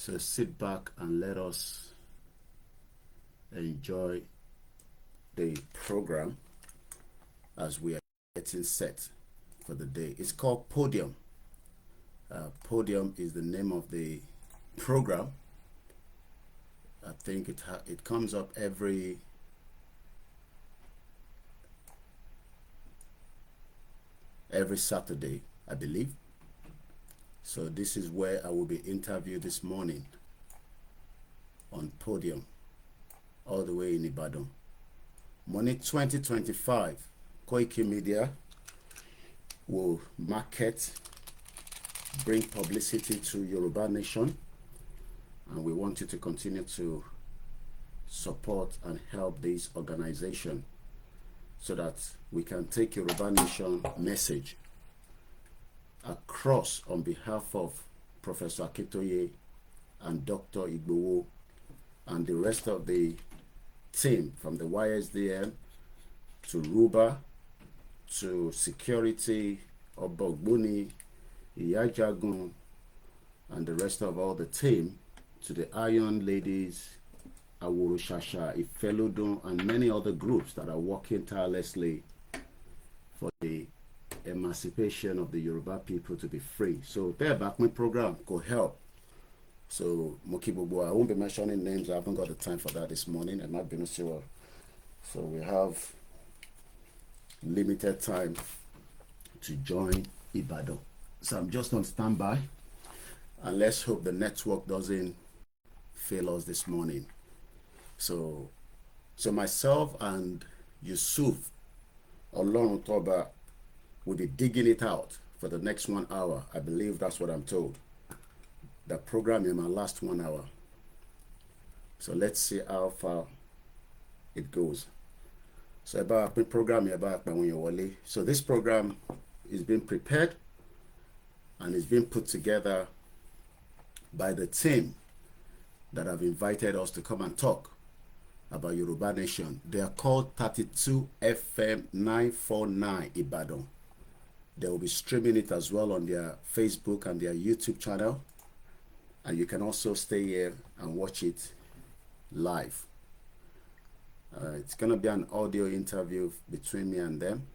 So sit back and let us enjoy the program as we are getting set for the day. It's called Podium. Podium is the name of the program. I think it comes up every Saturday, I believe. So this is where I will be interviewed this morning on Podium, all the way in Ibadan. Money 2025, Koikimedia will market, bring publicity to Yoruba Nation, and we want you to continue to support and help this organization so that we can take Yoruba Nation message across on behalf of Professor Akintoye and Dr. Igbowo and the rest of the team, from the YSDM to Ruba to security, Obogbuni, Iyajagun, and the rest of all the team, to the Iron Ladies, Awuru Shasha, Ifelodun, and many other groups that are working tirelessly for the emancipation of the Yoruba people to be free. So their backman program could help. So Mokibubu, I won't be mentioning names. I haven't got the time for that this morning. I might be not sure. So we have limited time to join Ibadan. So I'm just on standby, and let's hope the network doesn't fail us this morning. So myself and Yusuf Olorun Toba will be digging it out for the next 1 hour. I believe that's what I'm told. The program in my last 1 hour. So let's see how far it goes. So about the program about Wale. So this program is being prepared and is being put together by the team that have invited us to come and talk about Yoruba Nation. They are called 32 FM 949 Ibadan. They will be streaming it as well on their Facebook and their YouTube channel. And you can also stay here and watch it live. It's going to be an audio interview between me and them.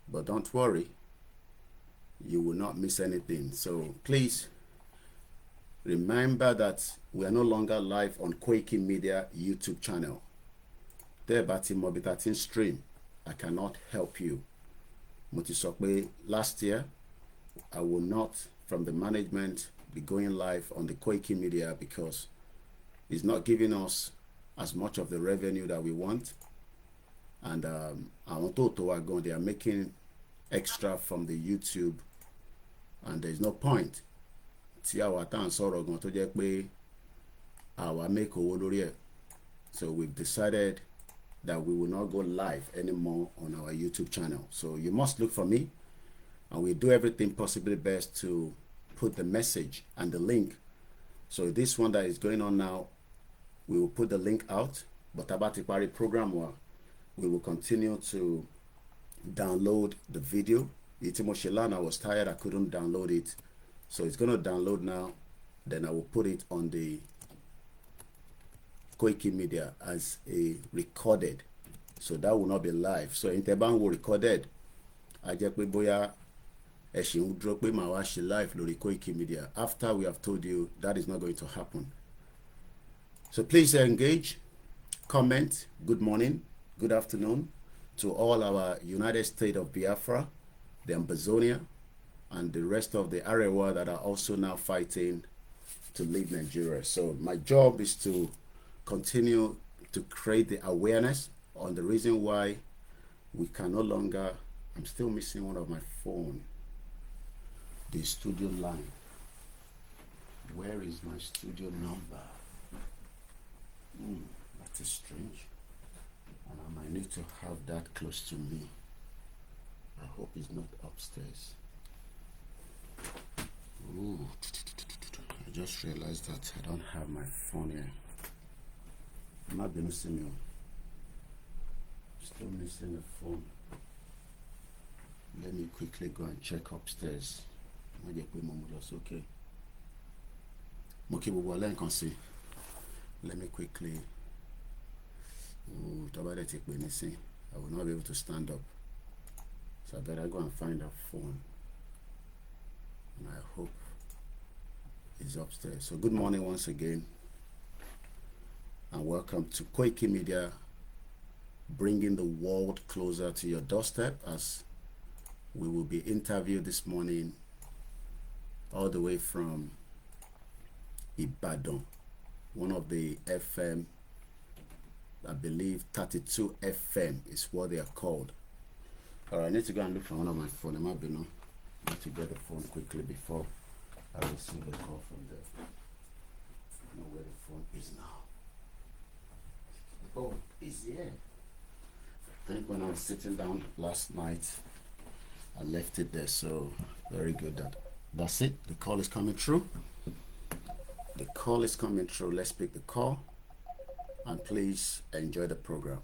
But don't worry, you will not miss anything. So please remember that we are no longer live on Koikimedia YouTube channel. There, but in Mobitatin stream, I cannot help you. Mutisokwe, last year, I will not, from the management, be going live on the Koikimedia because it's not giving us as much of the revenue that we want. And I want to go, they are making extra from the YouTube, and there's no point. So we've decided that we will not go live anymore on our YouTube channel. So you must look for me, and we do everything possibly best to put the message and the link. So this one that is going on now, we will put the link out, but about the party program, we will continue to download the video. I was tired, I couldn't download it. So it's going to download now. Then I will put it on the Koikimedia as a recorded. So that will not be live. So in Teban will recorded. I just put boya Eshin drop my washi live lori Koikimedia. After we have told you that is not going to happen. So please engage, comment, good morning, good afternoon to all our United States of Biafra, the Amazonia, and the rest of the Arewa that are also now fighting to leave Nigeria. So my job is to continue to create the awareness on the reason why we can no longer, I'm still missing one of my phone, the studio line. Where is my studio number? That is strange. And I might need to have that close to me. I hope it's not upstairs. Ooh. I just realized that I don't have my phone here. I'm not going to see me. Still missing the phone. Let me quickly go and check upstairs. Okay. Moki Buwale can see. Let me quickly. I will not be able to stand up. So I better go and find a phone. And I hope it's upstairs. So good morning once again. And welcome to Koikimedia, bringing the world closer to your doorstep, as we will be interviewed this morning all the way from Ibadan, one of the FM, I believe 32 FM is what they are called. All right, I need to go and look for one of my phone. I might be no. I need to get the phone quickly before I receive a call from there. I know where the phone is now. Oh, it's here. I think when I was sitting down last night, I left it there. So very good. That's it. The call is coming through. The call is coming through. Let's pick the call. And please enjoy the program.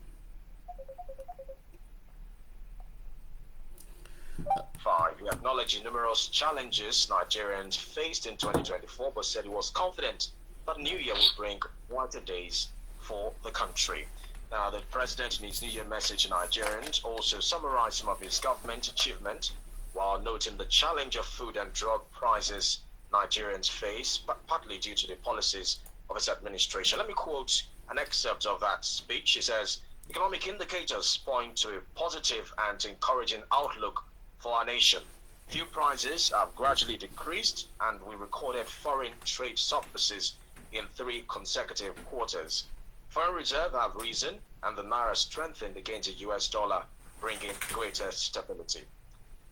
He acknowledged numerous challenges Nigerians faced in 2024, but said he was confident that the new year will bring brighter days for the country. Now, the president in his New Year message to Nigerians also summarized some of his government achievements while noting the challenge of food and drug prices Nigerians face, but partly due to the policies of his administration. Let me quote an excerpt of that speech. He says, "Economic indicators point to a positive and encouraging outlook for our nation. Fuel prices have gradually decreased, and we recorded foreign trade surpluses in 3 consecutive quarters. Foreign reserves have risen, and the naira strengthened against the US dollar, bringing greater stability."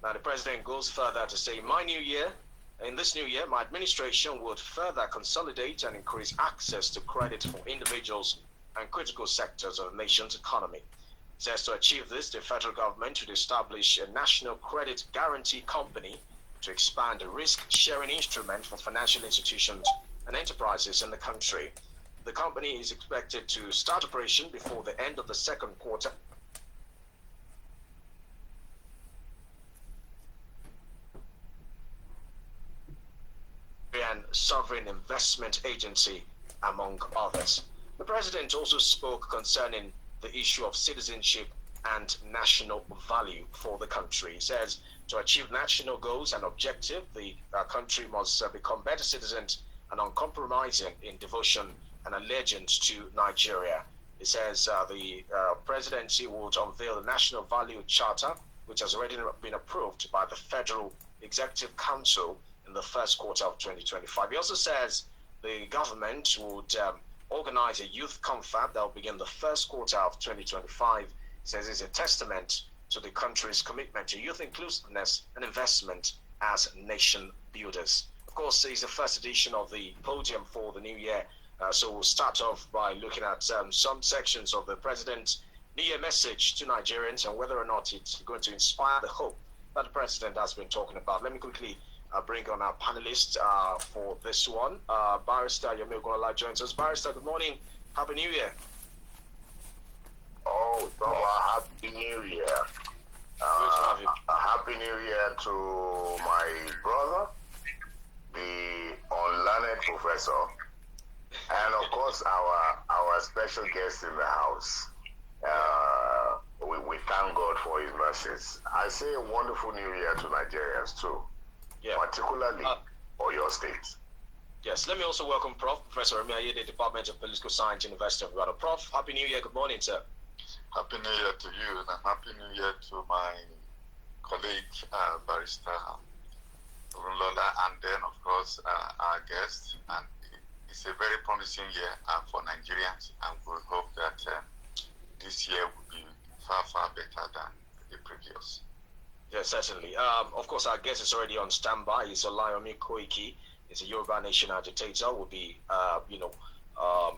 Now, the president goes further to say, in this new year, my administration would further consolidate and increase access to credit for individuals and critical sectors of the nation's economy. It says to achieve this, the federal government should establish a national credit guarantee company to expand the risk-sharing instrument for financial institutions and enterprises in the country. The company is expected to start operation before the end of the second quarter. And Sovereign Investment Agency, among others. The president also spoke concerning the issue of citizenship and national value for the country. He says to achieve national goals and objectives, the country must become better citizens and uncompromising in devotion and allegiance to Nigeria. He says the presidency would unveil the National Value Charter, which has already been approved by the Federal Executive Council in the first quarter of 2025. He also says the government would organize a youth confab that will begin the first quarter of 2025. He says it's a testament to the country's commitment to youth inclusiveness and investment as nation builders. Of course, it's the first edition of the podium for the new year. So we'll start off by looking at some sections of the president's New Year message to Nigerians and whether or not it's going to inspire the hope that the president has been talking about. Let me quickly bring on our panelists for this one. Barrister Yomi Ogunlola joins us. Barrister, good morning. Happy New Year. Oh, Happy New Year. Good to have you. Happy New Year to my brother, the unlearned professor, and of course our special guest in the house. We thank God for his mercies. I say a wonderful New Year to Nigerians too. Yeah. Particularly for your state. Yes, let me also welcome Professor Remi, Ayade, Department of Political Science, University of Ibadan. Prof, Happy New Year. Good morning, sir. Happy New Year to you, and Happy New Year to my colleague, Barrister Ogunlola, and then, of course, our guest. And it's a very promising year for Nigerians, and we hope that this year will be far, far better than the previous. Yes, certainly. Of course, our guest is already on standby. It's OLAYOMI KOIKI. It's a Yoruba nation agitator. We'll be,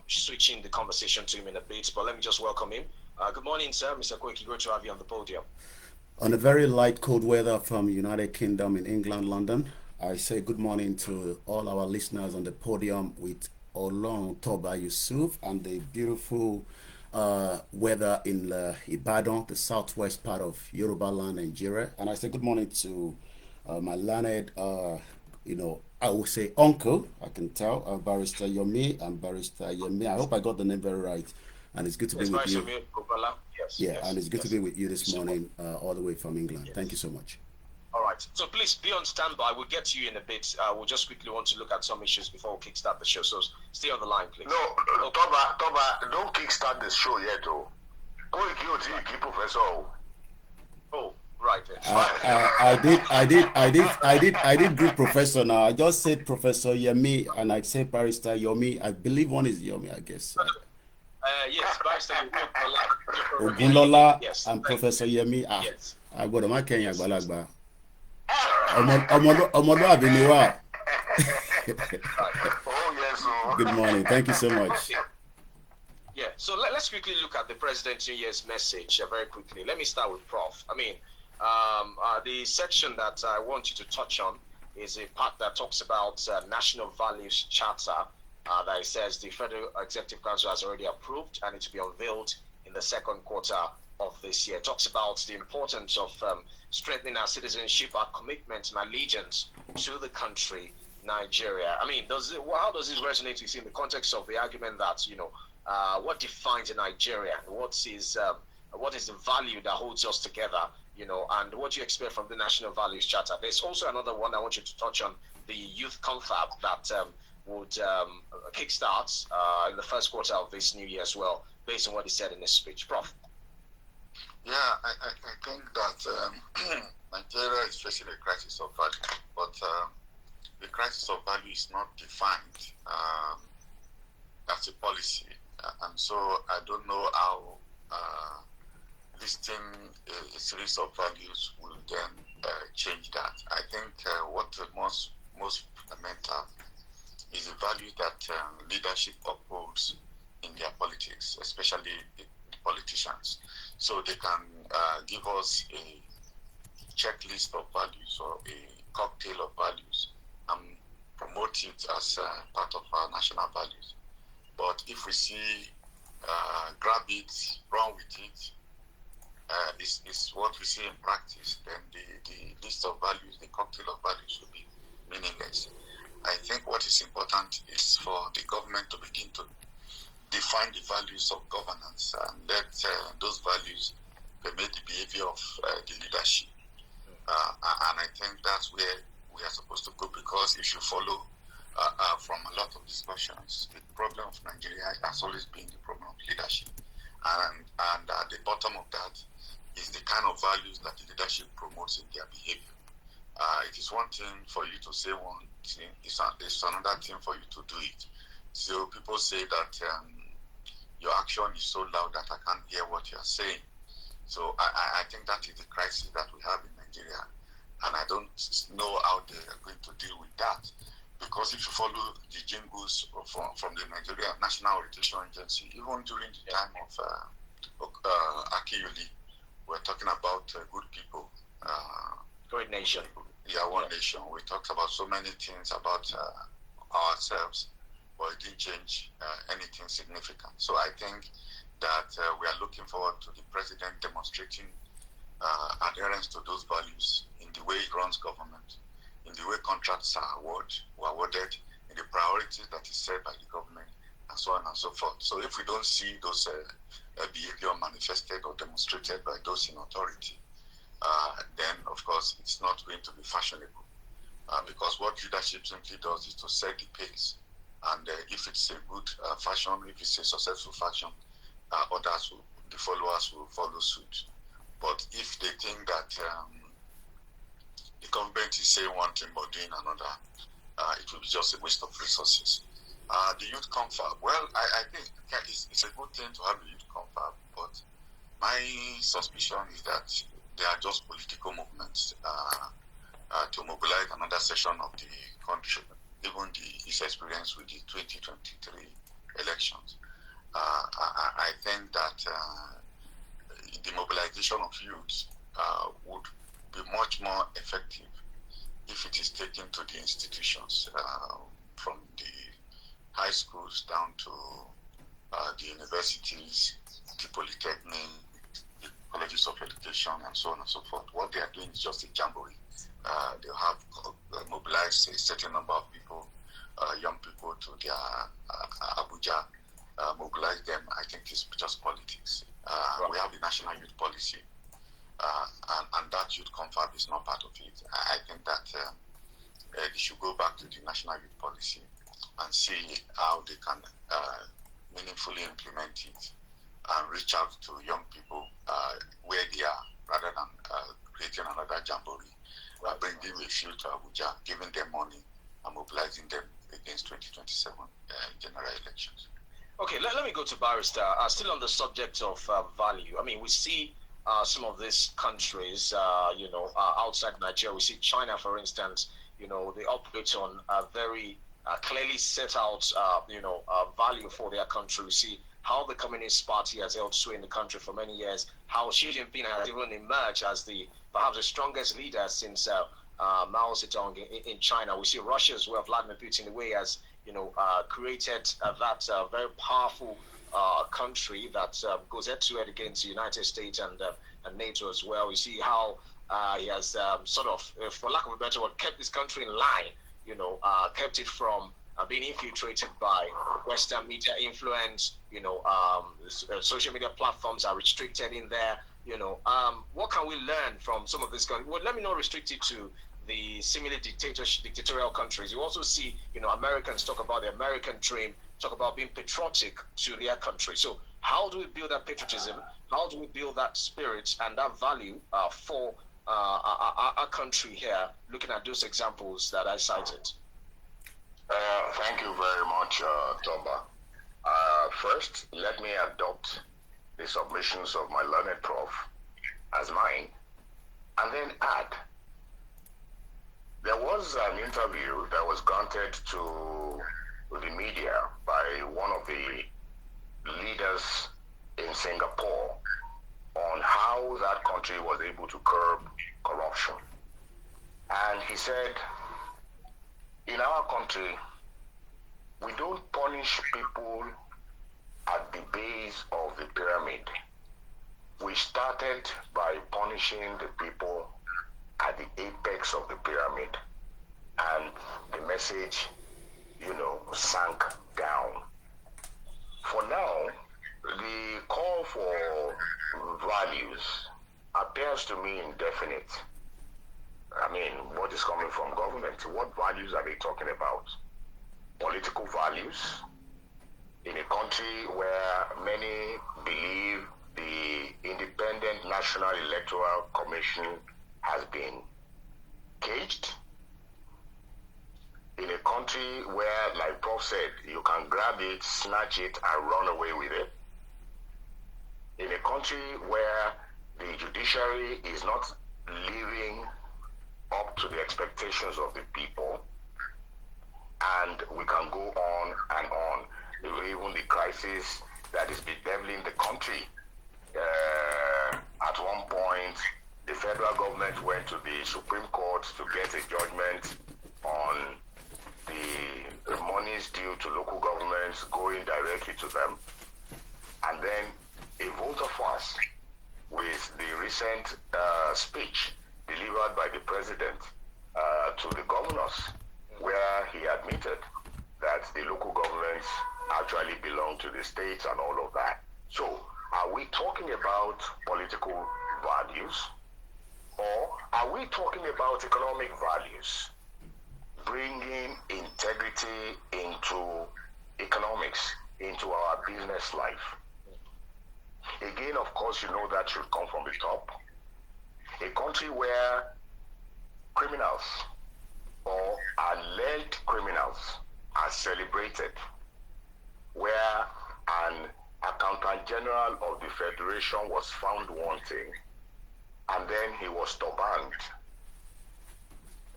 switching the conversation to him in a bit. But let me just welcome him. Good morning, sir. Mr. KOIKI, good to have you on the podium. On a very light, cold weather from United Kingdom in England, London, I say good morning to all our listeners on the podium with Olong Toba Yusuf and the beautiful weather in Ibadan, the southwest part of Yoruba land, Nigeria. And I say good morning to my learned, I will say uncle. I can tell Barrister Yomi and Barrister Yemi. I hope I got the name very right. And it's good to be with you. Yes, Yeah, yes, and it's good to be with you this morning, all the way from England. Yes. Thank you so much. All right. So please be on standby. We'll get to you in a bit. We'll just quickly want to look at some issues before we kickstart the show. So stay on the line, please. No, Toba, don't kickstart the show yet, though. Koiki, Professor. Oh, right. I did group professor now. I just said Professor Yemi and I said Barrister Yomi. I believe one is Yomi, I guess. Yes, Barrister Ogunlola yes, and Professor Yemi. Yes. I got my Kenya Balagba. Omoluabi ni wa. Oh, yes. Good morning. Thank you so much. Yeah, so let's quickly look at the President's New Year's message very quickly. Let me start with Prof. I mean, the section that I want you to touch on is a part that talks about National Values Charter that it says the Federal Executive Council has already approved and it will be unveiled in the second quarter of this year. It talks about the importance of strengthening our citizenship, our commitment and allegiance to the country, Nigeria. I mean, how does this resonate with you in the context of the argument that, you know, what defines a Nigerian? What is the value that holds us together? You know, and what do you expect from the National Values Charter? There's also another one I want you to touch on, the youth confab that would kickstart in the first quarter of this new year as well, based on what he said in his speech. Prof. Yeah, I think that Nigeria is facing a crisis of value, but the crisis of value is not defined as a policy. And so I don't know how listing a series of values will then change that. I think what the most fundamental is the value that leadership upholds in their politics, especially the politicians. So they can give us a checklist of values or a cocktail of values and promote it as part of our national values. But if we see grab it, run with it, is what we see in practice, then the list of values, the cocktail of values will be meaningless. I think what is important is for the government to begin to define the values of governance and let those values permit the behavior of the leadership. And I think that's where we are supposed to go, because if you follow from a lot of discussions, the problem of Nigeria has always been the problem of leadership. And at the bottom of that is the kind of values that the leadership promotes in their behavior. It is one thing for you to say one thing, it's another thing for you to do it. So people say that your action is so loud that I can't hear what you are saying. So I think that is the crisis that we have in Nigeria. And I don't know how they are going to deal with that. Because if you follow the jingles from the Nigeria National Orientation Agency, even during the time of Akiyuli, we're talking about good people. Great nation. Yeah, one nation. We talked about so many things about ourselves, but it didn't change anything significant. So I think that we are looking forward to the president demonstrating adherence to those values in the way he runs government, in the way contracts are awarded, in the priorities that is set by the government, and so on and so forth. So if we don't see those behavior manifested or demonstrated by those in authority, then of course it's not going to be fashionable. Because what leadership simply does is to set the pace. And if it's a good fashion, if it's a successful fashion, the followers will follow suit. But if they think that the government is saying one thing but doing another, it will be just a waste of resources. The youth confab, well, I think it's a good thing to have a youth confab, but my suspicion is that they are just political movements to mobilize another session of the country, even his experience with the 2023 elections. I think that the mobilization of youth would be much more effective if it is taken to the institutions, from the high schools down to the universities, the polytechnic, the colleges of education, and so on and so forth. What they are doing is just a jamboree. They have mobilized a certain number of people, young people, to their Abuja. Mobilize them. I think it's just politics. We have the national youth policy, and that youth confab is not part of it. I think that they should go back to the national youth policy and see how they can meaningfully implement it and reach out to young people where they are, rather than creating another jamboree, bringing a few to Abuja, giving them money and mobilizing them against 2027 general elections. Okay, let me go to Barrister. Still on the subject of value. I mean, we see some of these countries, outside Nigeria. We see China, for instance. They operate on a very clearly set out, value for their country. We see how the Communist Party has held sway in the country for many years. How Xi Jinping has even emerged as perhaps the strongest leader since Mao Zedong in China. We see Russia as well, Vladimir Putin, the way as created that very powerful country that goes head-to-head against the United States and NATO as well. We see how he has sort of, for lack of a better word, kept this country in line, kept it from being infiltrated by Western media influence. Social media platforms are restricted in there. What can we learn from some of this country? Well, let me not restrict it to the similar dictatorial countries. You also see, Americans talk about the American dream, talk about being patriotic to their country. So how do we build that patriotism? How do we build that spirit and that value for our country here, looking at those examples that I cited? Thank you very much, Tomba. First, let me adopt the submissions of my learned Prof as mine, and then add. There was an interview that was granted to the media by one of the leaders in Singapore on how that country was able to curb corruption. And he said, in our country, we don't punish people at the base of the pyramid. We started by punishing the people at the apex of the pyramid, and the message, sank down. For now, the call for values appears to me indefinite. I mean, what is coming from government? What values are they talking about? Political values? In a country where many believe the Independent National Electoral Commission has been caged, in a country where, like Prof said, you can grab it, snatch it, and run away with it, in a country where the judiciary is not living up to the expectations of the people, and we can go on and on. Even the crisis that is bedeviling the country. At one point, the federal government went to the Supreme Court to get a judgment on the monies due to local governments going directly to them. And then a vote of force with the recent speech delivered by the president to the governors, where he admitted that the local governments actually belong to the states and all of that. So, are we talking about political values, or are we talking about economic values? Bringing integrity into economics, into our business life. Again, of course, that should come from the top. A country where criminals or alleged criminals are celebrated, where an accountant general of the Federation was found wanting, and then he was turbaned.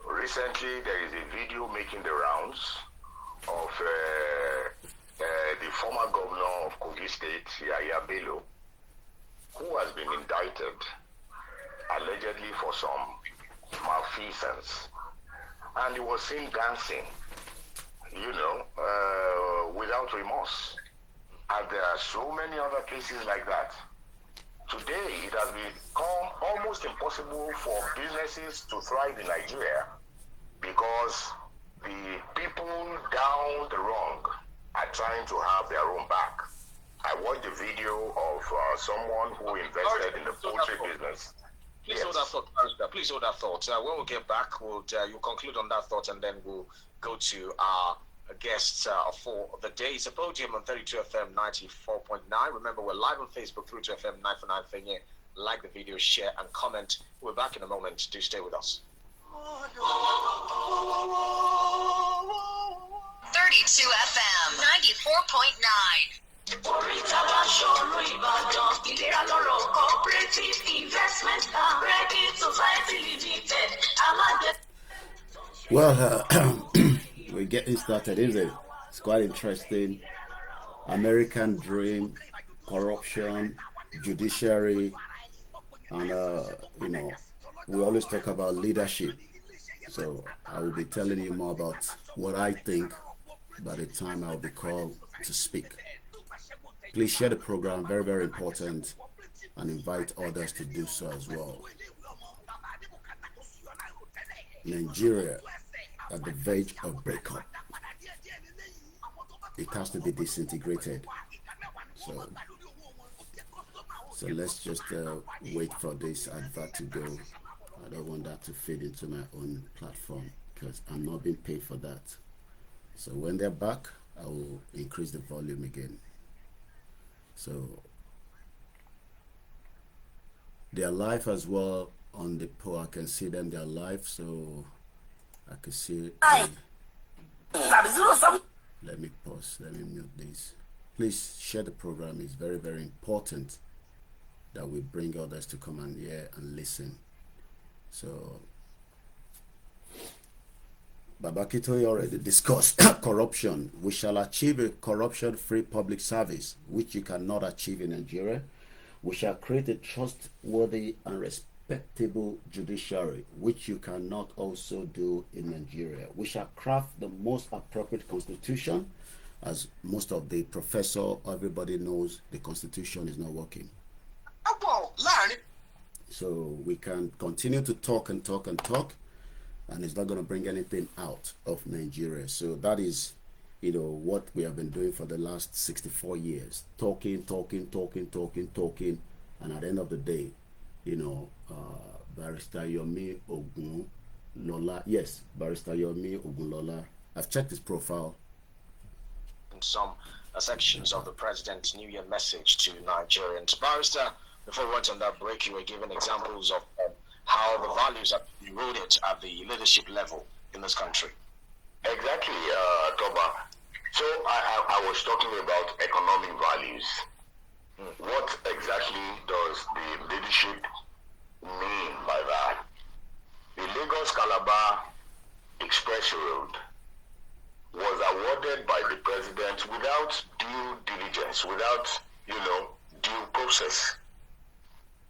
Recently, there is a video making the rounds of the former governor of Kogi State, Ayade, who has been indicted allegedly for some malfeasance, and he was seen dancing, without remorse. And there are so many other cases like that. Today, it has become almost impossible for businesses to thrive in Nigeria because the people down the wrong are trying to have their own back. I watched the video of someone who invested in the poultry business. Please hold that thought, Barrister. Please hold that thought. When we get back, you'll conclude on that thought, and then we'll go to our guests for the day. It's a podium on 32 FM 94.9. Remember, we're live on Facebook, 32 FM 949 Fenye. Like the video, share, and comment. We're back in a moment. Do stay with us. 32 FM 94.9. Well, we're getting started, isn't it? It's quite interesting. American dream, corruption, judiciary, and we always talk about leadership. So I will be telling you more about what I think by the time I'll be called to speak. Please share the program, very, very important, and invite others to do so as well. Nigeria at the verge of breakup. It has to be disintegrated. So let's just wait for this advert to go. I don't want that to feed into my own platform because I'm not being paid for that. So when they're back, I will increase the volume again. So their life as well on the poll, I can see them, their life, so I can see it. Let me pause, let me mute this. Please share the program. It's very, very important that we bring others to come and hear and listen. So Babakito already discussed corruption. We shall achieve a corruption-free public service, which you cannot achieve in Nigeria. We shall create a trustworthy and respectable judiciary, which you cannot also do in Nigeria. We shall craft the most appropriate constitution, as most of the professor, everybody knows the constitution is not working. So we can continue to talk and talk and talk, and it's not going to bring anything out of Nigeria. So that is, what we have been doing for the last 64 years. Talking, and at the end of the day, Barrister Yomi Ogunlola, yes, Barrister Yomi Ogunlola, I've checked his profile. Some sections of the President's New Year message to Nigerians. Barrister, before we went on that break, you were giving examples of how the values are eroded at the leadership level in this country. Exactly, Toba. So I was talking about economic values. What exactly does the leadership mean by that? The Lagos-Calabar Express Road was awarded by the president without due diligence, without, due process.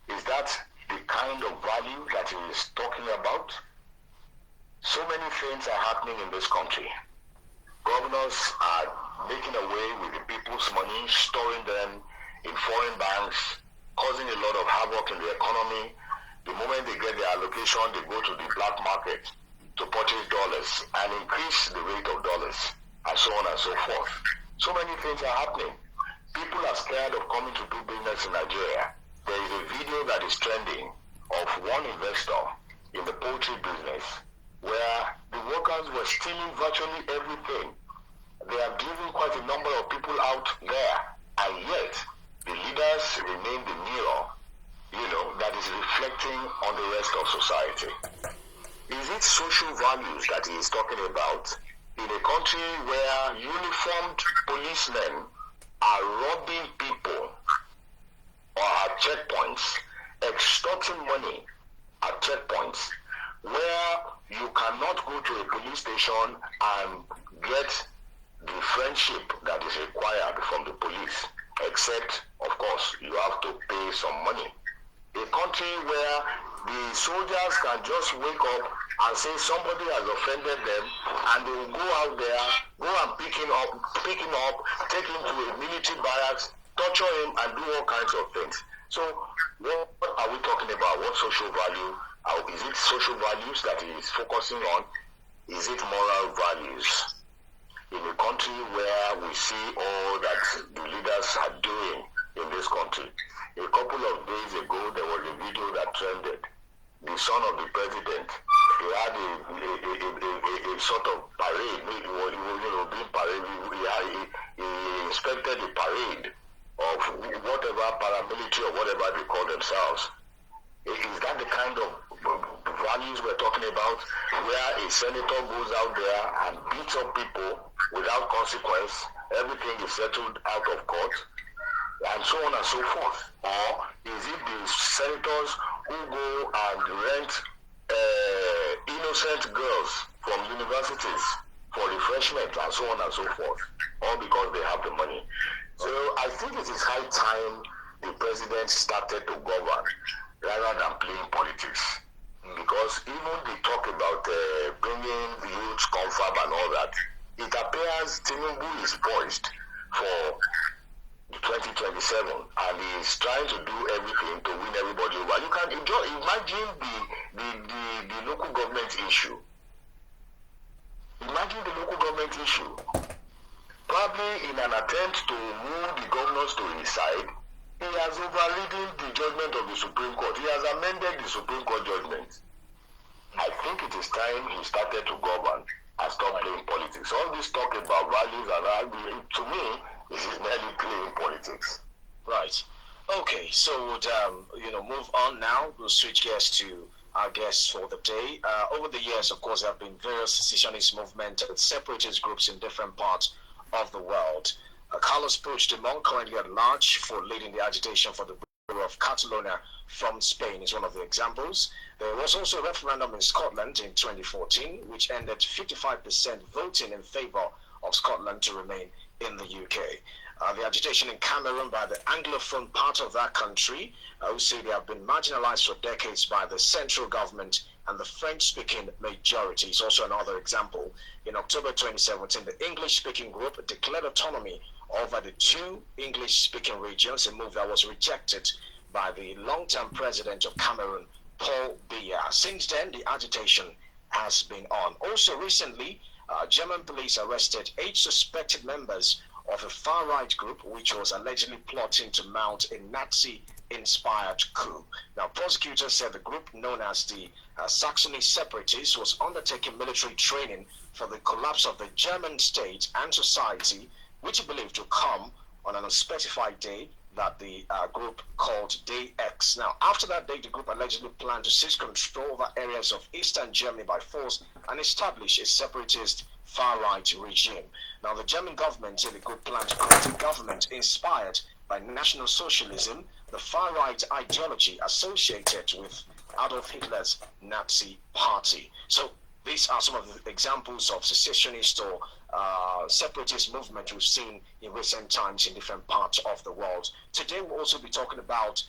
Is that the kind of value that he is talking about? So many things are happening in this country. Governors are making away with the people's money, storing them in foreign banks, causing a lot of havoc in the economy. The moment they get their allocation, they go to the black market to purchase dollars and increase the rate of dollars, and so on and so forth. So many things are happening. People are scared of coming to do business in Nigeria. There is a video that is trending of one investor in the poultry business where the workers were stealing virtually everything. They have driven quite a number of people out there, and yet the leaders remain the mirror, that is reflecting on the rest of society. Is it social values that he is talking about in a country where uniformed policemen are robbing people or at checkpoints, extorting money at checkpoints, where you cannot go to a police station and get the friendship that is required from the police, except, of course, you have to pay some money. A country where the soldiers can just wake up and say somebody has offended them, and they will go out there, go and pick him up, take him to a military barracks, torture him, and do all kinds of things. So What are we talking about? What social value? Is it social values that he is focusing on? Is it moral values? In a country where we see all that the leaders are doing in this country. A couple of days ago, there was a video that trended. The son of the president, he had a sort of parade. He was being parade. He inspected the parade of whatever paramilitary or whatever they call themselves. Is that the kind of values we're talking about, where a senator goes out there and beats up people without consequence, everything is settled out of court, and so on and so forth? Or is it the senators who go and rent innocent girls from universities for refreshment and so on and so forth, all because they have the money? So I think it is high time the president started to govern rather than playing politics. Because even they talk about bringing the youth confab and all that, it appears Tinubu is poised for 2027 and he is trying to do everything to win everybody over. You can imagine the local government issue. Imagine the local government issue. Probably in an attempt to move the governors to his side, he has overridden the judgment of the Supreme Court. He has amended the Supreme Court judgment. I think it is time he started to govern and stop playing politics. All this talk about values and arguing, to me, this is merely playing politics. Right. Okay, so we'll move on now. We'll switch gears to our guests for the day. Over the years, of course, there have been various secessionist movements and separatist groups in different parts of the world. Carlos Puigdemont, currently at large for leading the agitation for the Bureau of Catalonia from Spain, is one of the examples. There was also a referendum in Scotland in 2014, which ended 55% voting in favor of Scotland to remain in the UK. The agitation in Cameroon by the Anglophone part of that country, who say they have been marginalized for decades by the central government and the French-speaking majority, is also another example. In October 2017, the English-speaking group declared autonomy over the two English-speaking regions, a move that was rejected by the long-term president of Cameroon, Paul Biya. Since then, the agitation has been on. Also recently, German police arrested 8 suspected members of a far-right group which was allegedly plotting to mount a Nazi-inspired coup. Now, prosecutors said the group known as the Saxony Separatists was undertaking military training for the collapse of the German state and society, which he believed to come on an unspecified day that the group called Day X. Now, after that day, the group allegedly planned to seize control over areas of eastern Germany by force and establish a separatist far-right regime. Now, the German government said the group planned to create a government inspired by National Socialism, the far-right ideology associated with Adolf Hitler's Nazi party. So these are some of the examples of secessionist or separatist movement we've seen in recent times in different parts of the world. Today we'll also be talking about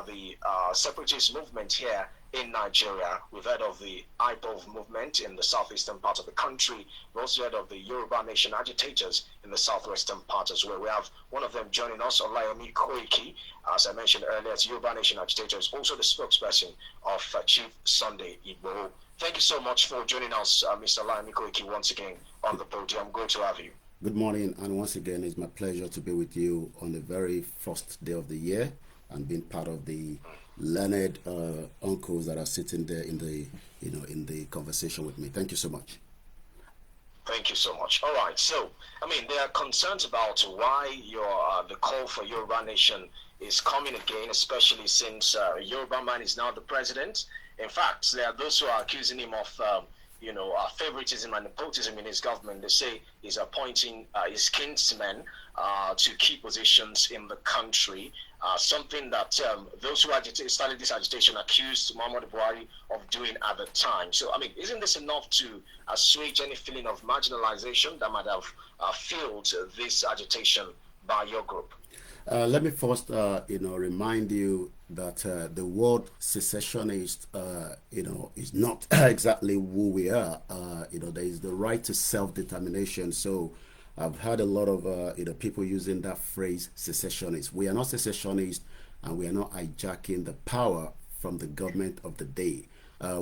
the separatist movement here in Nigeria. We've heard of the IPOV movement in the southeastern part of the country. We've also heard of the Yoruba Nation agitators in the southwestern part as well. We have one of them joining us, OLAYOMI Koiki. As I mentioned earlier, as Yoruba Nation agitator, is also the spokesperson of Chief Sunday Igboho. Thank you so much for joining us, Mr. OLAYOMI Koiki, once again on the podium. Good to have you. Good morning, and once again, it's my pleasure to be with you on the very first day of the year and being part of the learned uncles that are sitting there in the conversation with me. Thank you so much. Thank you so much. All right. So, there are concerns about why the call for Yoruba Nation is coming again, especially since Yoruba man is now the president. In fact, there are those who are accusing him of favoritism and nepotism in his government. They say he's appointing his kinsmen to key positions in the country. Something that those who started this agitation accused Muhammadu Buhari of doing at the time. So, isn't this enough to assuage any feeling of marginalization that might have fueled this agitation by your group? Let me first, remind you that the word secessionist, is not exactly who we are. There is the right to self-determination. So I've heard a lot of, people using that phrase secessionist. We are not secessionists. and we are not hijacking the power from the government of the day.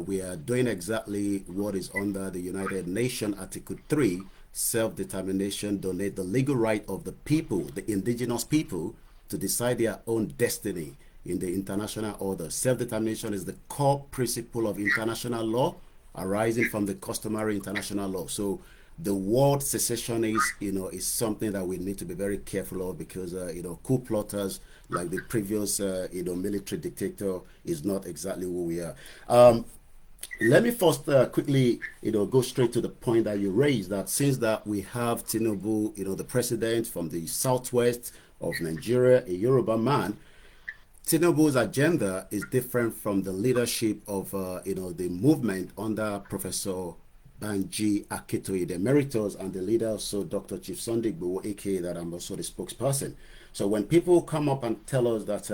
We are doing exactly what is under the United Nations Article 3, self-determination, donate the legal right of the people, the indigenous people, to decide their own destiny in the international order. Self-determination is the core principle of international law arising from the customary international law. So the word secession is something that we need to be very careful of, because coup plotters like the previous military dictator is not exactly who we are. Let me first quickly go straight to the point that you raised, that since that we have Tinubu, the president from the southwest of Nigeria, a Yoruba man, Tinubu's agenda is different from the leadership of the movement under Professor Banji Akintoye, the emeritus, and the leader also Dr. Chief Sunday Igboho, aka that I'm also the spokesperson. So when people come up and tell us that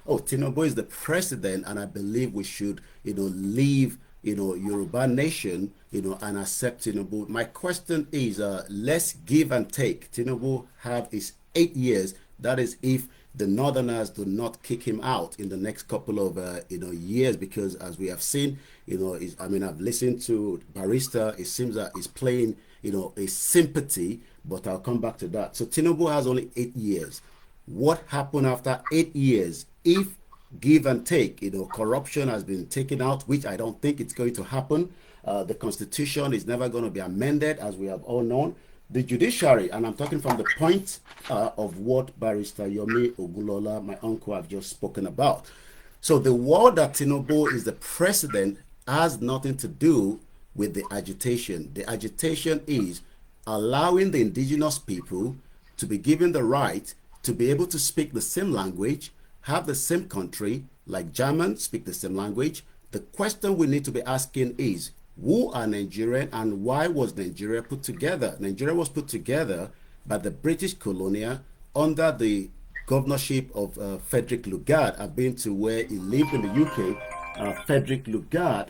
Tinubu is the president, and I believe we should leave Yoruba nation and accept Tinubu, my question is, let's give and take. Tinubu have his 8 years. That is if the Northerners do not kick him out in the next couple of years, because as we have seen, I've listened to Barrister. It seems that he's playing a sympathy, but I'll come back to that. So Tinubu has only 8 years. What happened after 8 years? If give and take, corruption has been taken out, which I don't think it's going to happen. The constitution is never going to be amended, as we have all known. The judiciary, and I'm talking from the point of what Barrister Yomi Ogunlola, my uncle, have just spoken about. So the word that Tinubu is the president has nothing to do with the agitation. The agitation is allowing the indigenous people to be given the right to be able to speak the same language, have the same country, like Germans speak the same language. The question we need to be asking is, who are Nigerian and why was Nigeria put together? Nigeria was put together by the British colonial under the governorship of Frederick Lugard. I've been to where he lived in the UK. Frederick Lugard,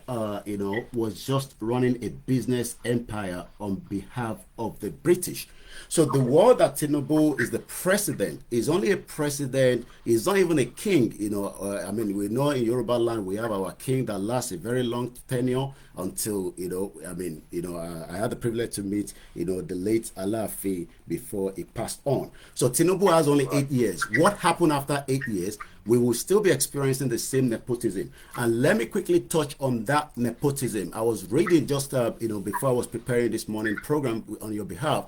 was just running a business empire on behalf of the British. So the word that Tinubu is the president is only a president. He's not even a king. We know in Yoruba land we have our king that lasts a very long tenure until I had the privilege to meet the late Alaafin before he passed on. So Tinubu has only 8 years. What happened after 8 years? We will still be experiencing the same nepotism. And let me quickly touch on that nepotism. I was reading just before I was preparing this morning program on your behalf,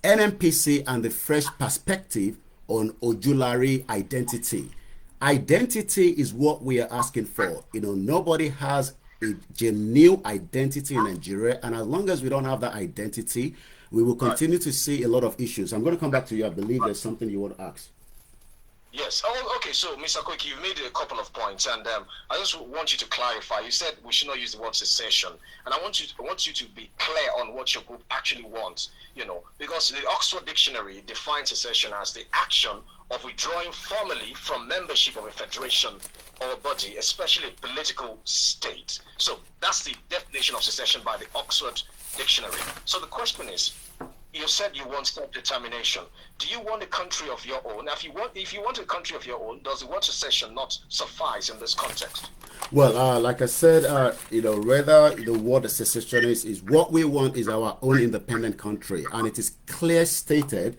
NMPC and the fresh perspective on Ojulari identity. Identity is what we are asking for. Nobody has a genuine identity in Nigeria, and as long as we don't have that identity, we will continue to see a lot of issues. I'm going to come back to you. I believe there's something you want to ask. Yes. Oh, okay. So, Mr. Koiki, you've made a couple of points, and I just want you to clarify. You said we should not use the word secession, and I want you to be clear on what your group actually wants. Because the Oxford Dictionary defines secession as the action of withdrawing formally from membership of a federation or a body, especially a political state. So that's the definition of secession by the Oxford Dictionary. So the question is, you said you want self-determination. Do you want a country of your own? Now, if you want a country of your own, does the word secession not suffice in this context? Well, like I said, whether the word secession is what we want is our own independent country, and it is clear stated,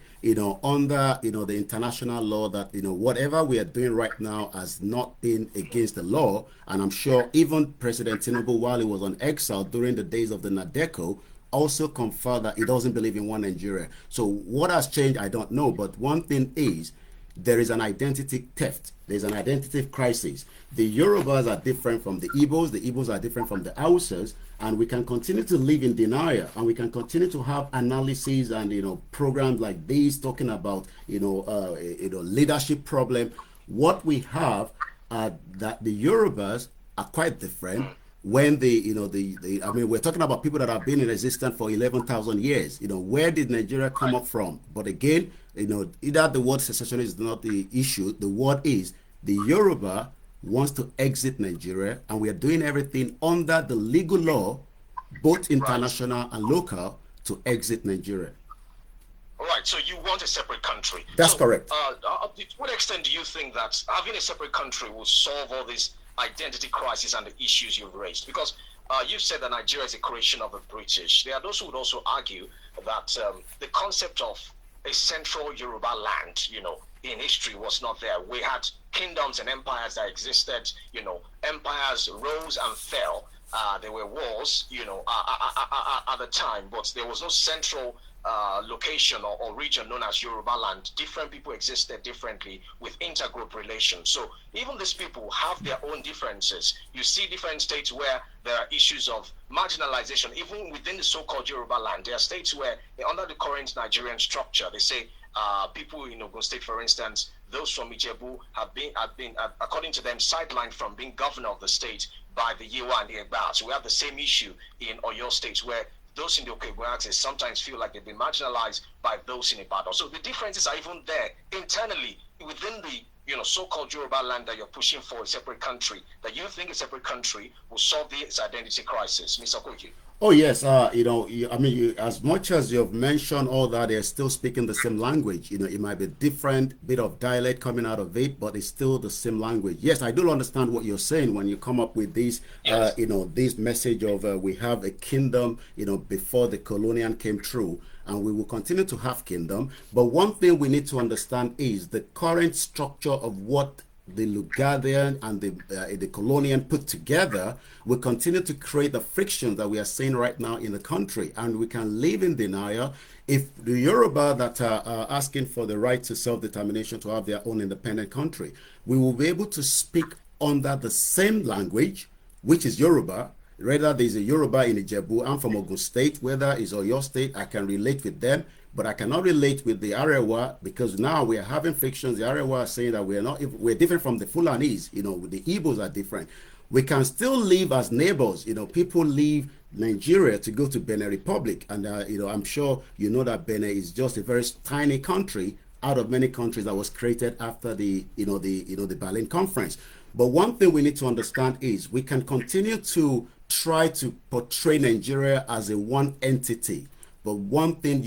under the international law that whatever we are doing right now has not been against the law, and I'm sure even President Tinubu, while he was on exile during the days of the Nadeco, also confirmed that he doesn't believe in one Nigeria. So what has changed, I don't know, but one thing is there is an identity theft. There's an identity crisis. The Yorubas are different from the Igbos are different from the Hausas, and we can continue to live in denial, and we can continue to have analyses and programs like these talking about leadership problem. What we have are that the Yorubas are quite different. When we're talking about people that have been in existence for 11,000 years. Where did Nigeria come up from? But again, either the word secession is not the issue. The word is the Yoruba wants to exit Nigeria, and we are doing everything under the legal law, both international and local, to exit Nigeria. All right, so you want a separate country. That's so, correct. To what extent do you think that having a separate country will solve all these identity crises and the issues you've raised? Because you said that Nigeria is a creation of the British. There are those who would also argue that the concept of a central Yoruba land, in history was not there. We had kingdoms and empires that existed. Empires rose and fell. There were wars, at the time, but there was no central location or region known as Yoruba land. Different people existed differently with intergroup relations. So even these people have their own differences. You see different states where there are issues of marginalization, even within the so-called Yoruba land. There are states where, under the current Nigerian structure, they say people in Ogun State, for instance, those from Ijebu have been, according to them, sidelined from being governor of the state by the Yewa and the Egba. So we have the same issue in Oyo State, where those in the Okegwe axis sometimes feel like they've been marginalized by those in Ibadan. So the differences are even there internally within the so-called Yoruba land that you're pushing for a separate country, that you think a separate country will solve this identity crisis. Mr. Koiki. Oh yes, as much as you've mentioned all that, they're still speaking the same language. It might be different bit of dialect coming out of it, but it's still the same language. Yes, I do understand what you're saying when you come up with this, yes. This message of we have a kingdom, before the colonial came through, and we will continue to have kingdom. But one thing we need to understand is the current structure of what the Lugarian and the colonial put together will continue to create the friction that we are seeing right now in the country, and we can live in denial if the Yoruba that are asking for the right to self-determination to have their own independent country, we will be able to speak under the same language, which is Yoruba. Whether there's a Yoruba in Ijebu, I'm from Ogun State, whether it's Oyo State, I can relate with them. But I cannot relate with the Arewa, because now we are having frictions. The Arewa are saying that we're different from the Fulanis. The Igbos are different. We can still live as neighbors. People leave Nigeria to go to Benin Republic, and I'm sure that Benin is just a very tiny country out of many countries that was created after the Berlin Conference. But one thing we need to understand is we can continue to try to portray Nigeria as a one entity. But one thing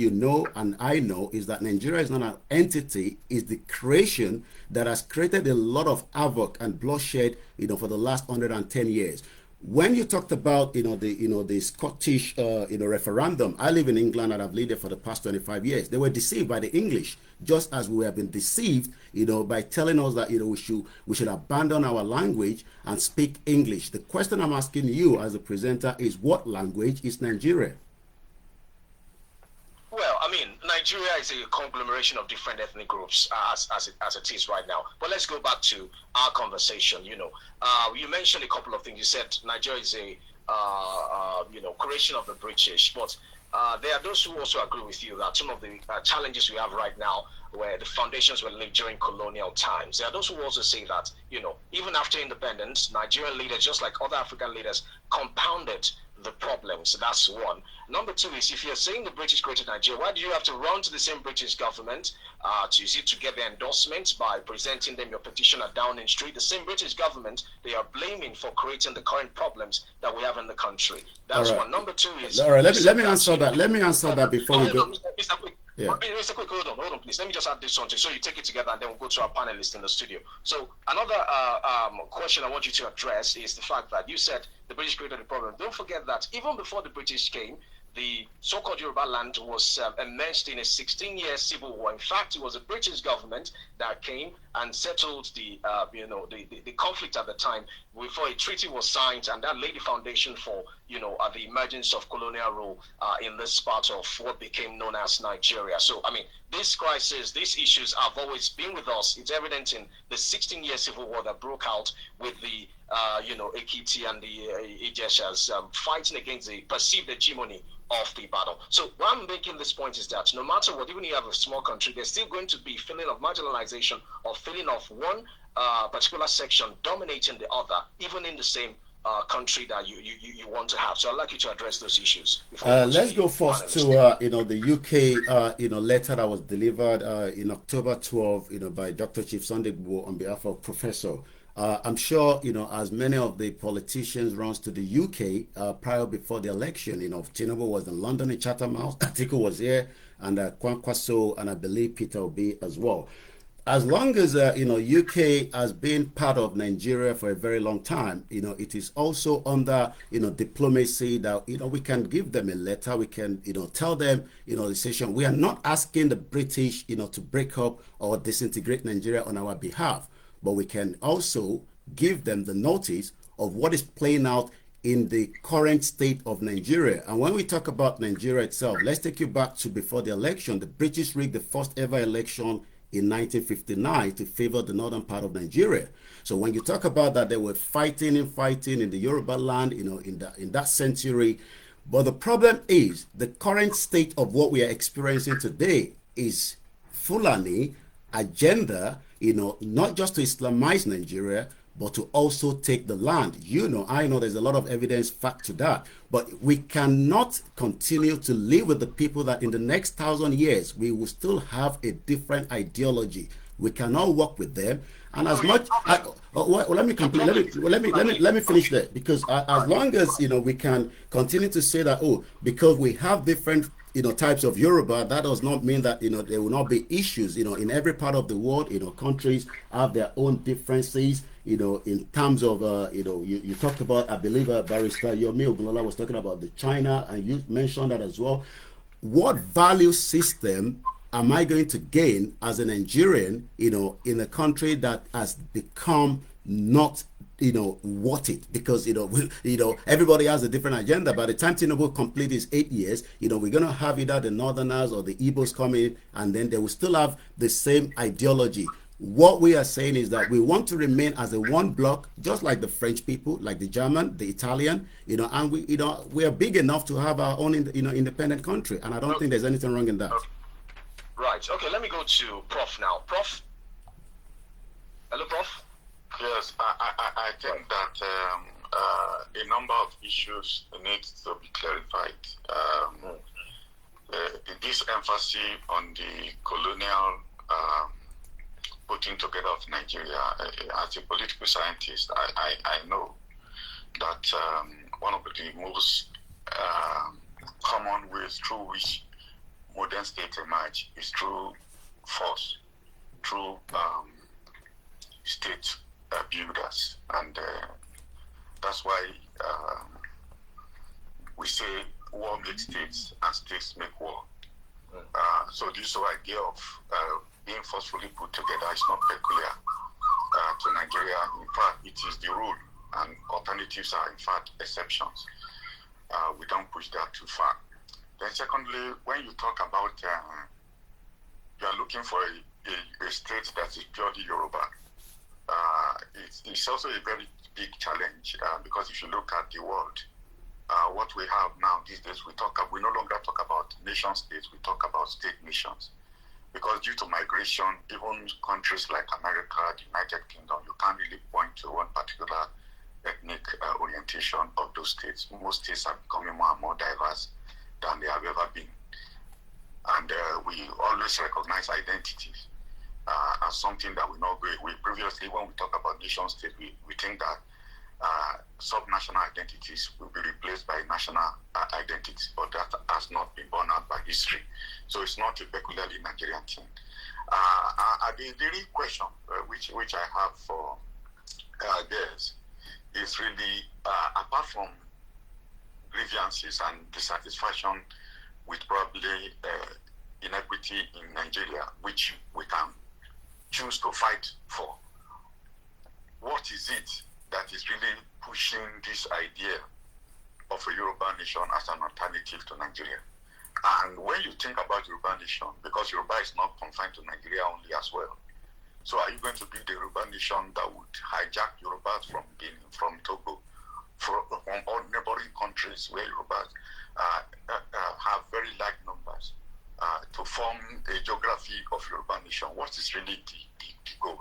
and I know is that Nigeria is not an entity, it's the creation that has created a lot of havoc and bloodshed, for the last 110 years. When you talked about, the Scottish, referendum, I live in England and I've lived there for the past 25 years. They were deceived by the English, just as we have been deceived, by telling us that, we should abandon our language and speak English. The question I'm asking you as a presenter is, what language is Nigeria? Well, Nigeria is a conglomeration of different ethnic groups as it is right now. But let's go back to our conversation. You mentioned a couple of things. You said Nigeria is a creation of the British, but there are those who also agree with you that some of the challenges we have right now, where the foundations were laid during colonial times, there are those who also say that even after independence, Nigerian leaders, just like other African leaders, compounded the problems. That's one. Number two is, if you're saying the British created Nigeria, why do you have to run to the same British government to get their endorsement by presenting them your petition at Downing Street? The same British government they are blaming for creating the current problems that we have in the country. That's one. Number two is... All right, let me answer that. Let me answer that before we go. Yeah. Mr. Quick, hold on, please. Let me just add this on to so you take it together, and then we'll go to our panelists in the studio. So another question I want you to address is the fact that you said the British created the problem. Don't forget that even before the British came, the so-called Yoruba land was immersed in a 16-year civil war. In fact, it was the British government that came and settled the conflict at the time before a treaty was signed, and that laid the foundation for the emergence of colonial rule in this part of what became known as Nigeria. So this crisis, these issues have always been with us. It's evident in the 16-year civil war that broke out with the Ekiti and the Ijeshas fighting against the perceived hegemony of the battle. So why I'm making this point is that no matter what, even if you have a small country, there's still going to be feeling of marginalization or feeling of one particular section dominating the other, even in the same country that you want to have. So I'd like you to address those issues. Let's go first to the UK letter that was delivered in October 12 by Dr. Chief Sunday on behalf of Professor. I'm sure as many of the politicians runs to the UK prior before the election. Tinubu was in London in Chatham House, Atiku was here, and Kwankwaso, and I believe Peter Obi as well. As long as UK has been part of Nigeria for a very long time, it is also under diplomacy that we can give them a letter, we can tell them the situation. We are not asking the British to break up or disintegrate Nigeria on our behalf, but we can also give them the notice of what is playing out in the current state of Nigeria. And when we talk about Nigeria itself, let's take you back to before the election. The British rigged the first ever election in 1959 to favor the northern part of Nigeria. So when you talk about that, they were fighting in the Yoruba land, in that century. But the problem is the current state of what we are experiencing today is Fulani agenda, not just to Islamize Nigeria, but to also take the land. I know there's a lot of evidence fact to that, but we cannot continue to live with the people that in the next 1,000 years, we will still have a different ideology. We cannot work with them. And as much, let me complete. Let me finish there, because as long as we can continue to say that because we have different types of Yoruba, that does not mean that there will not be issues. In every part of the world, countries have their own differences. In terms of you talked about, I believe Barrister Yomi Ogunlola was talking about the China, and you mentioned that as well. What value system am I going to gain as a Nigerian, in a country that has become not, worth it? Because, everybody has a different agenda. By the time Tinubu complete his 8 years, we're going to have either the Northerners or the Igbos come in, and then they will still have the same ideology. What we are saying is that we want to remain as a one block, just like the French people, like the German, the Italian, and we are big enough to have our own, independent country. And I don't think there's anything wrong in that. Right. Okay, let me go to Prof now. Prof? Hello, Prof? Yes, I think that a number of issues need to be clarified. This emphasis on the colonial putting together of Nigeria, as a political scientist, I know that one of the most common ways through which modern states emerge is through force, through state builders, and that's why we say war makes states and states make war. So this idea of being forcefully put together is not peculiar to Nigeria. In fact, it is the rule, and alternatives are in fact exceptions. We don't push that too far. Then secondly, when you talk about you are looking for a state that is purely Yoruba, it's also a very big challenge, because if you look at the world, what we have now these days, we no longer talk about nation states, we talk about state nations. Because due to migration, even countries like America, the United Kingdom, you can't really point to one particular ethnic orientation of those states. Most states are becoming more and more diverse than they have ever been. And we always recognize identities as something that we not go away. Previously, when we talk about nation states, we think that subnational identities will be replaced by national identities, but that has not been borne out by history. So it's not a peculiarly Nigerian thing. The real question which I have for this is really, apart from grievances and dissatisfaction with probably inequity in Nigeria, which we can choose to fight for, what is it that is really pushing this idea of a Yoruba nation as an alternative to Nigeria? And when you think about Yoruba nation, because Yoruba is not confined to Nigeria only as well, so are you going to be the Yoruba nation that would hijack Yorubas from Benin, from Togo, from all neighboring countries where Yorubas have very large numbers, to form a geography of Yoruba nation? What is really the goal?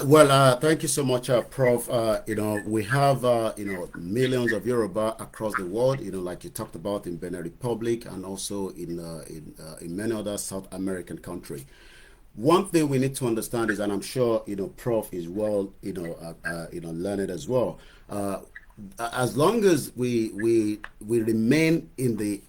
Well, thank you so much, Prof. We have millions of Yoruba across the world. Like you talked about in Benin Republic, and also in many other South American countries. One thing we need to understand is, and I'm sure Prof is well learned as well. As long as we remain in the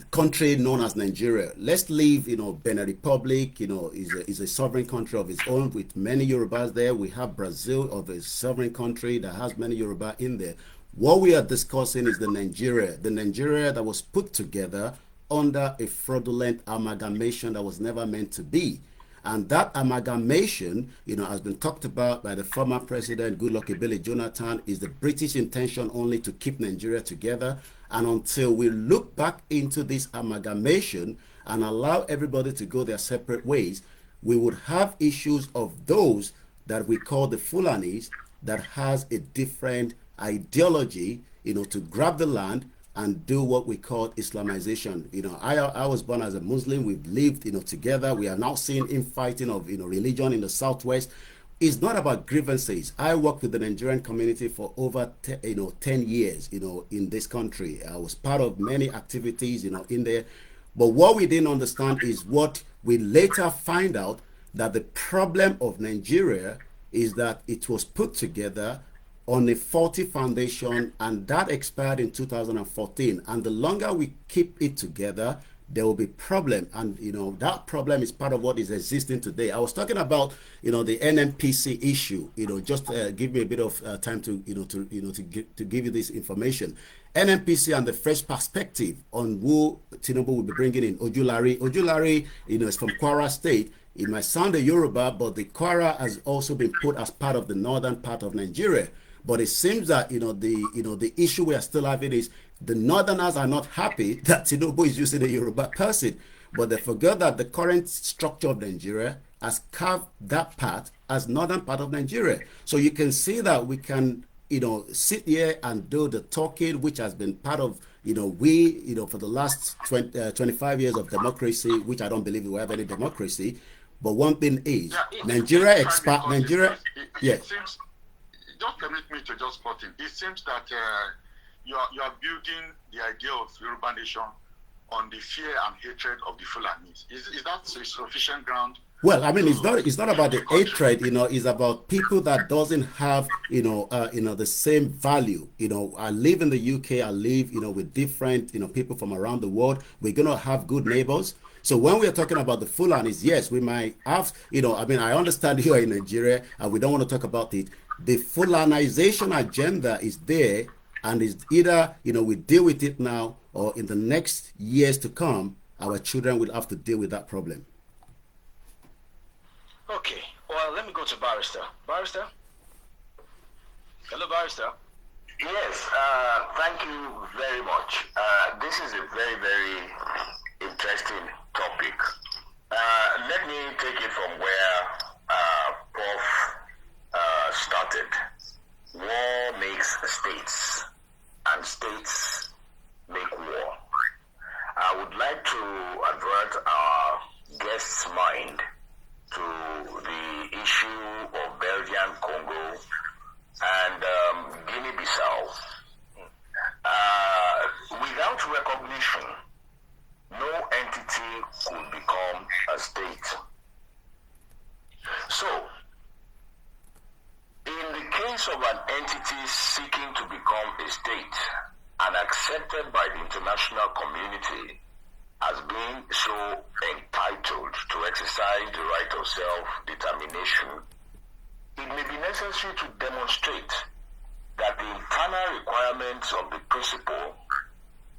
country known as Nigeria. Let's leave, Benin Republic, is a sovereign country of its own with many Yorubas there. We have Brazil of a sovereign country that has many Yoruba in there. What we are discussing is the Nigeria that was put together under a fraudulent amalgamation that was never meant to be. And that amalgamation, has been talked about by the former president, Goodluck Ebele Jonathan, is the British intention only to keep Nigeria together. And until we look back into this amalgamation and allow everybody to go their separate ways, we would have issues of those that we call the Fulanis that has a different ideology, to grab the land and do what we call Islamization. I was born as a Muslim. We've lived, together. We are now seeing infighting of, religion in the Southwest. It's not about grievances. I worked with the Nigerian community for over 10 years, in this country. I was part of many activities, in there. But what we didn't understand is what we later find out, that the problem of Nigeria is that it was put together on a faulty foundation, and that expired in 2014. And the longer we keep it together, there will be problem, and that problem is part of what is existing today. I was talking about the NNPC issue. Just give me a bit of time to to give you this information. NNPC and the fresh perspective on who Tinubu will be bringing in. Ojulari, is from Kwara State. It might sound a Yoruba, but the Kwara has also been put as part of the northern part of Nigeria. But it seems that the issue we are still having is the Northerners are not happy that Tinubu is using a Yoruba person, but they forget that the current structure of Nigeria has carved that part as northern part of Nigeria. So you can see that we can sit here and do the talking, which has been part of we for the last 25 years of democracy, which I don't believe we have any democracy. But one thing is Nigeria expand Nigeria. It seems, just permit me to just cut in. It seems that you are building the idea of Yoruba nation on the fear and hatred of the Fulanis. Is that a sufficient ground? Well, I mean, it's not about the hatred, it's about people that doesn't have, the same value. I live in the UK, I live, with different, people from around the world. We're going to have good neighbors. So when we are talking about the Fulanis, yes, we might have, I understand you are in Nigeria and we don't want to talk about it. The Fulanization agenda is there, and is either, we deal with it now, or in the next years to come, our children will have to deal with that problem. Okay, well, let me go to Barrister. Barrister? Hello, Barrister. Yes, thank you very much. This is a very, very interesting topic. Let me take it from where Prof started. War makes states, and states make war. I would like to avert our guest's mind to the issue of Belgian Congo and Guinea-Bissau. Without recognition, no entity could become a state. So, in the case of an entity seeking to become a state and accepted by the international community as being so entitled to exercise the right of self-determination, it may be necessary to demonstrate that the internal requirements of the principle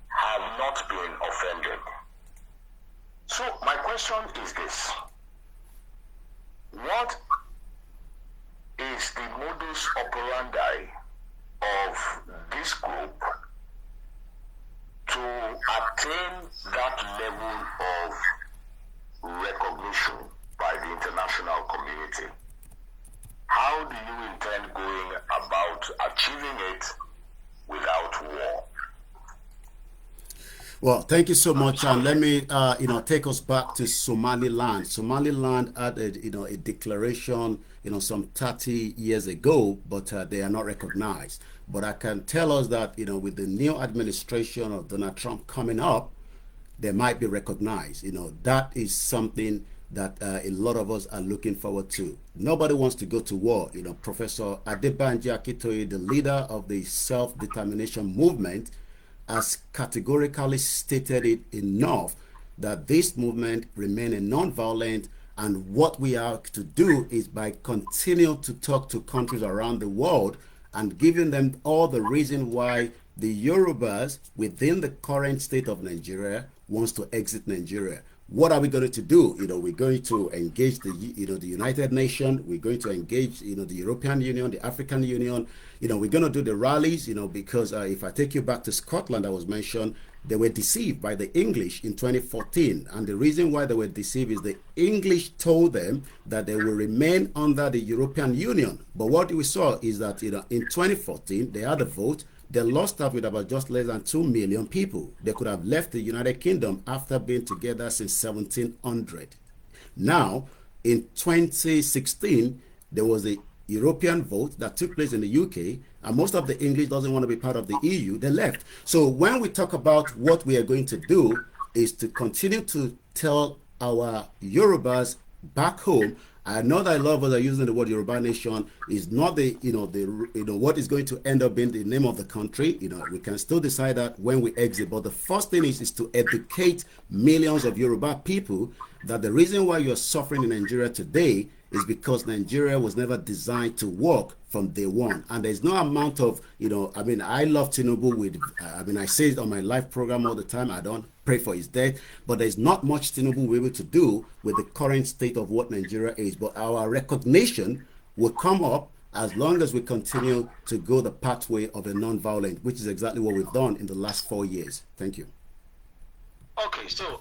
have not been offended. So my question is this: what is the modus operandi of this group to attain that level of recognition by the international community? How do you intend going about achieving it without war? Well, thank you so much, and let me, take us back to Somaliland. Somaliland had, a declaration, some 30 years ago, but they are not recognized. But I can tell us that, with the new administration of Donald Trump coming up, they might be recognized. That is something that a lot of us are looking forward to. Nobody wants to go to war. Professor Adebanji Akintoye, the leader of the self-determination movement, has categorically stated it enough that this movement remain a non-violent, and what we have to do is by continue to talk to countries around the world and giving them all the reason why the Yorubas within the current state of Nigeria wants to exit Nigeria. What are we going to do? We're going to engage the United Nations. We're going to engage the European Union, the African Union. We're going to do the rallies. Because if I take you back to Scotland, I was mentioned, they were deceived by the English in 2014, and the reason why they were deceived is the English told them that they will remain under the European Union. But what we saw is that in 2014 they had a vote. They lost out with about just less than 2 million people. They could have left the United Kingdom after being together since 1700. Now, in 2016, there was a European vote that took place in the UK, and most of the English doesn't want to be part of the EU. They left. So when we talk about what we are going to do is to continue to tell our Yorubas back home. I know that a lot of us are using the word Yoruba nation is not what is going to end up being the name of the country. We can still decide that when we exit. But the first thing is to educate millions of Yoruba people that the reason why you're suffering in Nigeria today is because Nigeria was never designed to work from day one. And there's no amount of, I love Tinubu I say it on my live program all the time. I don't pray for his death, but there's not much Tinubu will be able to do with the current state of what Nigeria is. But our recognition will come up as long as we continue to go the pathway of a non-violent, which is exactly what we've done in the last 4 years. Thank you. Okay, so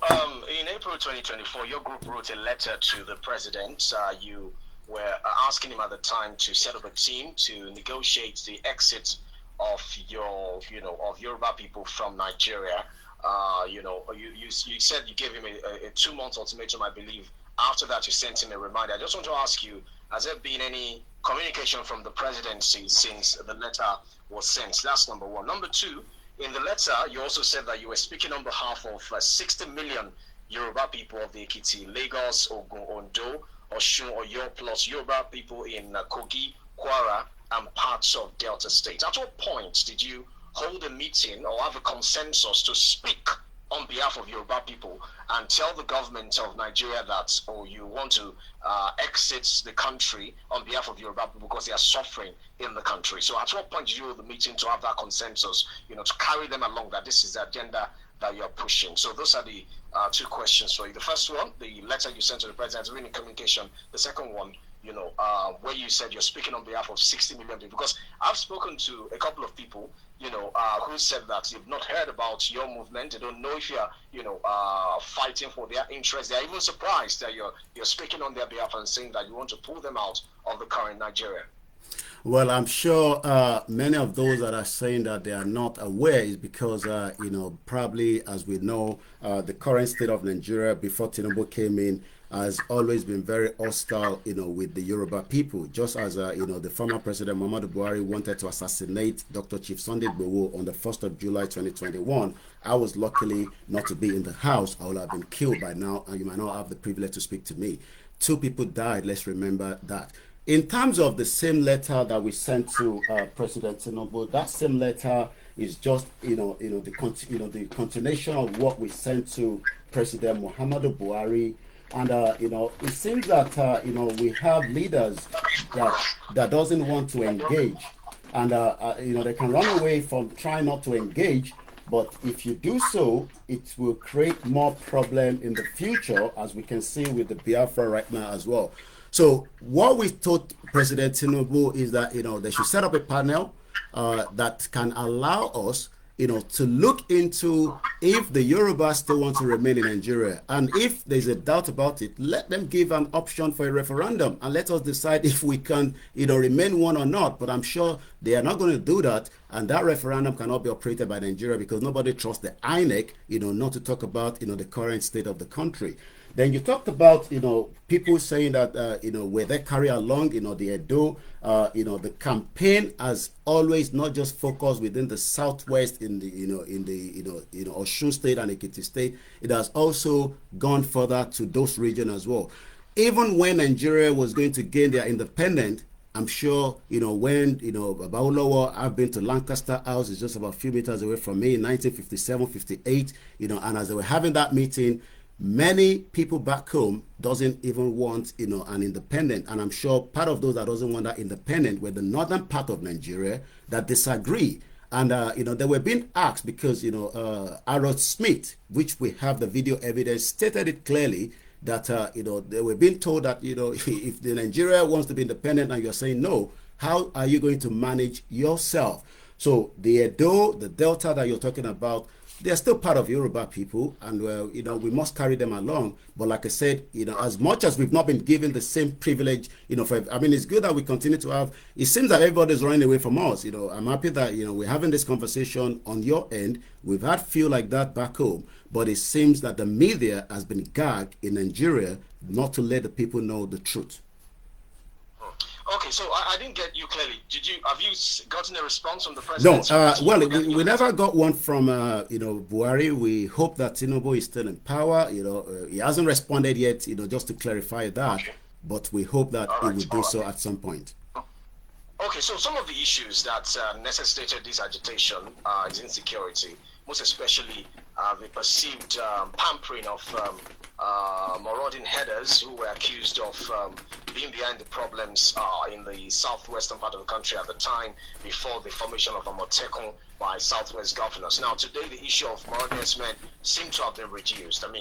in April 2024, your group wrote a letter to the president. You were asking him at the time to set up a team to negotiate the exit of of Yoruba people from Nigeria. You said you gave him a 2-month ultimatum, I believe. After that, you sent him a reminder. I just want to ask you, has there been any communication from the presidency since the letter was sent? That's number one. Number two, in the letter, you also said that you were speaking on behalf of 60 million Yoruba people of the Ekiti, Lagos, Ogun, Ondo, Osun, Oyo, plus Yoruba people in Kogi, Kwara, and parts of Delta State. At what point did you hold a meeting or have a consensus to speak on behalf of Yoruba people and tell the government of Nigeria that, you want to exit the country on behalf of Yoruba people because they are suffering in the country? So at what point did you hold the meeting to have that consensus, to carry them along that this is the agenda that you're pushing? So those are the two questions for you. The first one, the letter you sent to the president, is really communication. The second one, where you said you're speaking on behalf of 60 million people, because I've spoken to a couple of people, who said that you've not heard about your movement. They don't know if you're, fighting for their interests. They're even surprised that you're speaking on their behalf and saying that you want to pull them out of the current Nigeria. Well, I'm sure many of those that are saying that they are not aware is because, probably, as we know, the current state of Nigeria before Tinubu came in has always been very hostile, with the Yoruba people. Just as, the former president Muhammadu Buhari wanted to assassinate Dr. Chief Sunday Igboho on the 1st of July 2021. I was luckily not to be in the house. I would have been killed by now, and you might not have the privilege to speak to me. 2 people died. Let's remember that. In terms of the same letter that we sent to President Tinubu, that same letter is just, the continuation of what we sent to President Muhammadu Buhari. And, it seems that, we have leaders that doesn't want to engage. And, they can run away from trying not to engage. But if you do so, it will create more problem in the future, as we can see with the Biafra right now as well. So what we told President Tinubu is that, they should set up a panel that can allow us, to look into if the Yoruba still want to remain in Nigeria. And if there's a doubt about it, let them give an option for a referendum and let us decide if we can, remain one or not. But I'm sure they are not going to do that. And that referendum cannot be operated by Nigeria because nobody trusts the INEC, not to talk about, the current state of the country. Then you talked about, people saying that, where they carry along, the Edo, the campaign has always not just focused within the Southwest in the, Osun State and Ekiti State. It has also gone further to those regions as well. Even when Nigeria was going to gain their independence, I'm sure, when, Babalowo, I've been to Lancaster House, it's just about a few meters away from me in 1957, 58, and as they were having that meeting, many people back home doesn't even want, an independent. And I'm sure part of those that doesn't want that independent were the northern part of Nigeria that disagree. And, they were being asked because, Harold Smith, which we have the video evidence, stated it clearly that, they were being told that, if the Nigeria wants to be independent and you're saying no, how are you going to manage yourself? So the Edo, the Delta that you're talking about, they're still part of Yoruba people, and we must carry them along. But like I said, as much as we've not been given the same privilege, it's good that we continue to have. It seems that everybody's running away from us. I'm happy that we're having this conversation on your end. We've had feel like that back home, but it seems that the media has been gagged in Nigeria not to let the people know the truth. Okay, so I didn't get you clearly. Have you gotten a response from the president? No, we never got one from Buhari. We hope that Tinubu is still in power. He hasn't responded yet. Just to clarify that, okay. But we hope that he will do so at some point. Okay, so some of the issues that necessitated this agitation is insecurity, most especially the perceived pampering of marauding headers who were accused of being behind the problems in the southwestern part of the country at the time before the formation of Amotekun by southwest governors. Now, today, the issue of marauding men seem to have been reduced. Then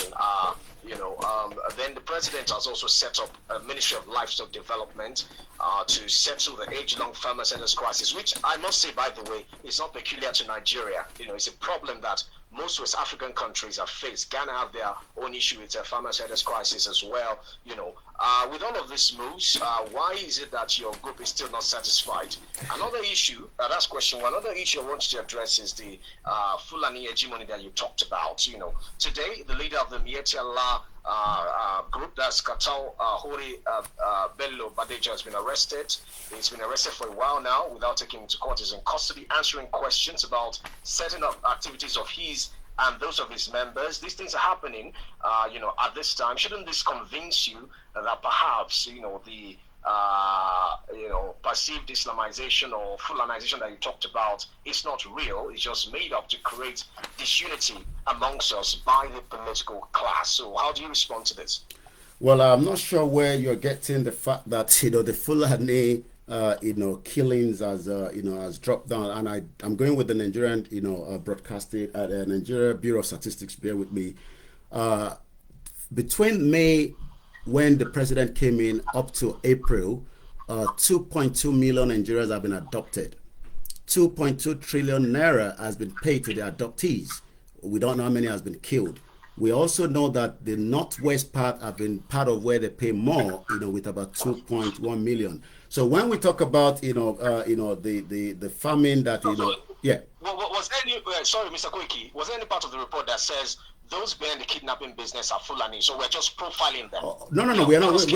the president has also set up a Ministry of Livestock Development to settle the age-long farmers' headers crisis, which I must say, by the way, is not peculiar to Nigeria. It's a problem that most West African countries have faced. Ghana have their own issue with farmers' headers crisis as well. With all of these moves, why is it that your group is still not satisfied? Another issue, that's question one. Another issue I want to address is the Fulani hegemony that you talked about. Today, the leader of the Mieti Allah group, that's Katal Hori Bello Badeja, has been arrested. He's been arrested for a while now without taking him to court. He's in custody answering questions about setting up activities of his and those of his members. These things are happening, at this time. Shouldn't this convince you that perhaps, the perceived Islamization or Fulanization that you talked about is not real? It's just made up to create disunity amongst us by the political class. So how do you respond to this? Well, I'm not sure where you're getting the fact that, the Fulani killings has dropped down, and I'm going with the Nigerian broadcasting Nigeria Bureau of Statistics. Bear with me. Between May, when the president came in, up to April, 2.2 million Nigerians have been adopted. 2.2 trillion naira has been paid to the adoptees. We don't know how many has been killed. We also know that the northwest part have been part of where they pay more, with about 2.1 million. So when we talk about, the famine that, yeah. Was there any, sorry, Mr. Koiki, was there any part of the report that says those behind the kidnapping business are Fulani, so we're just profiling them? No, we're not.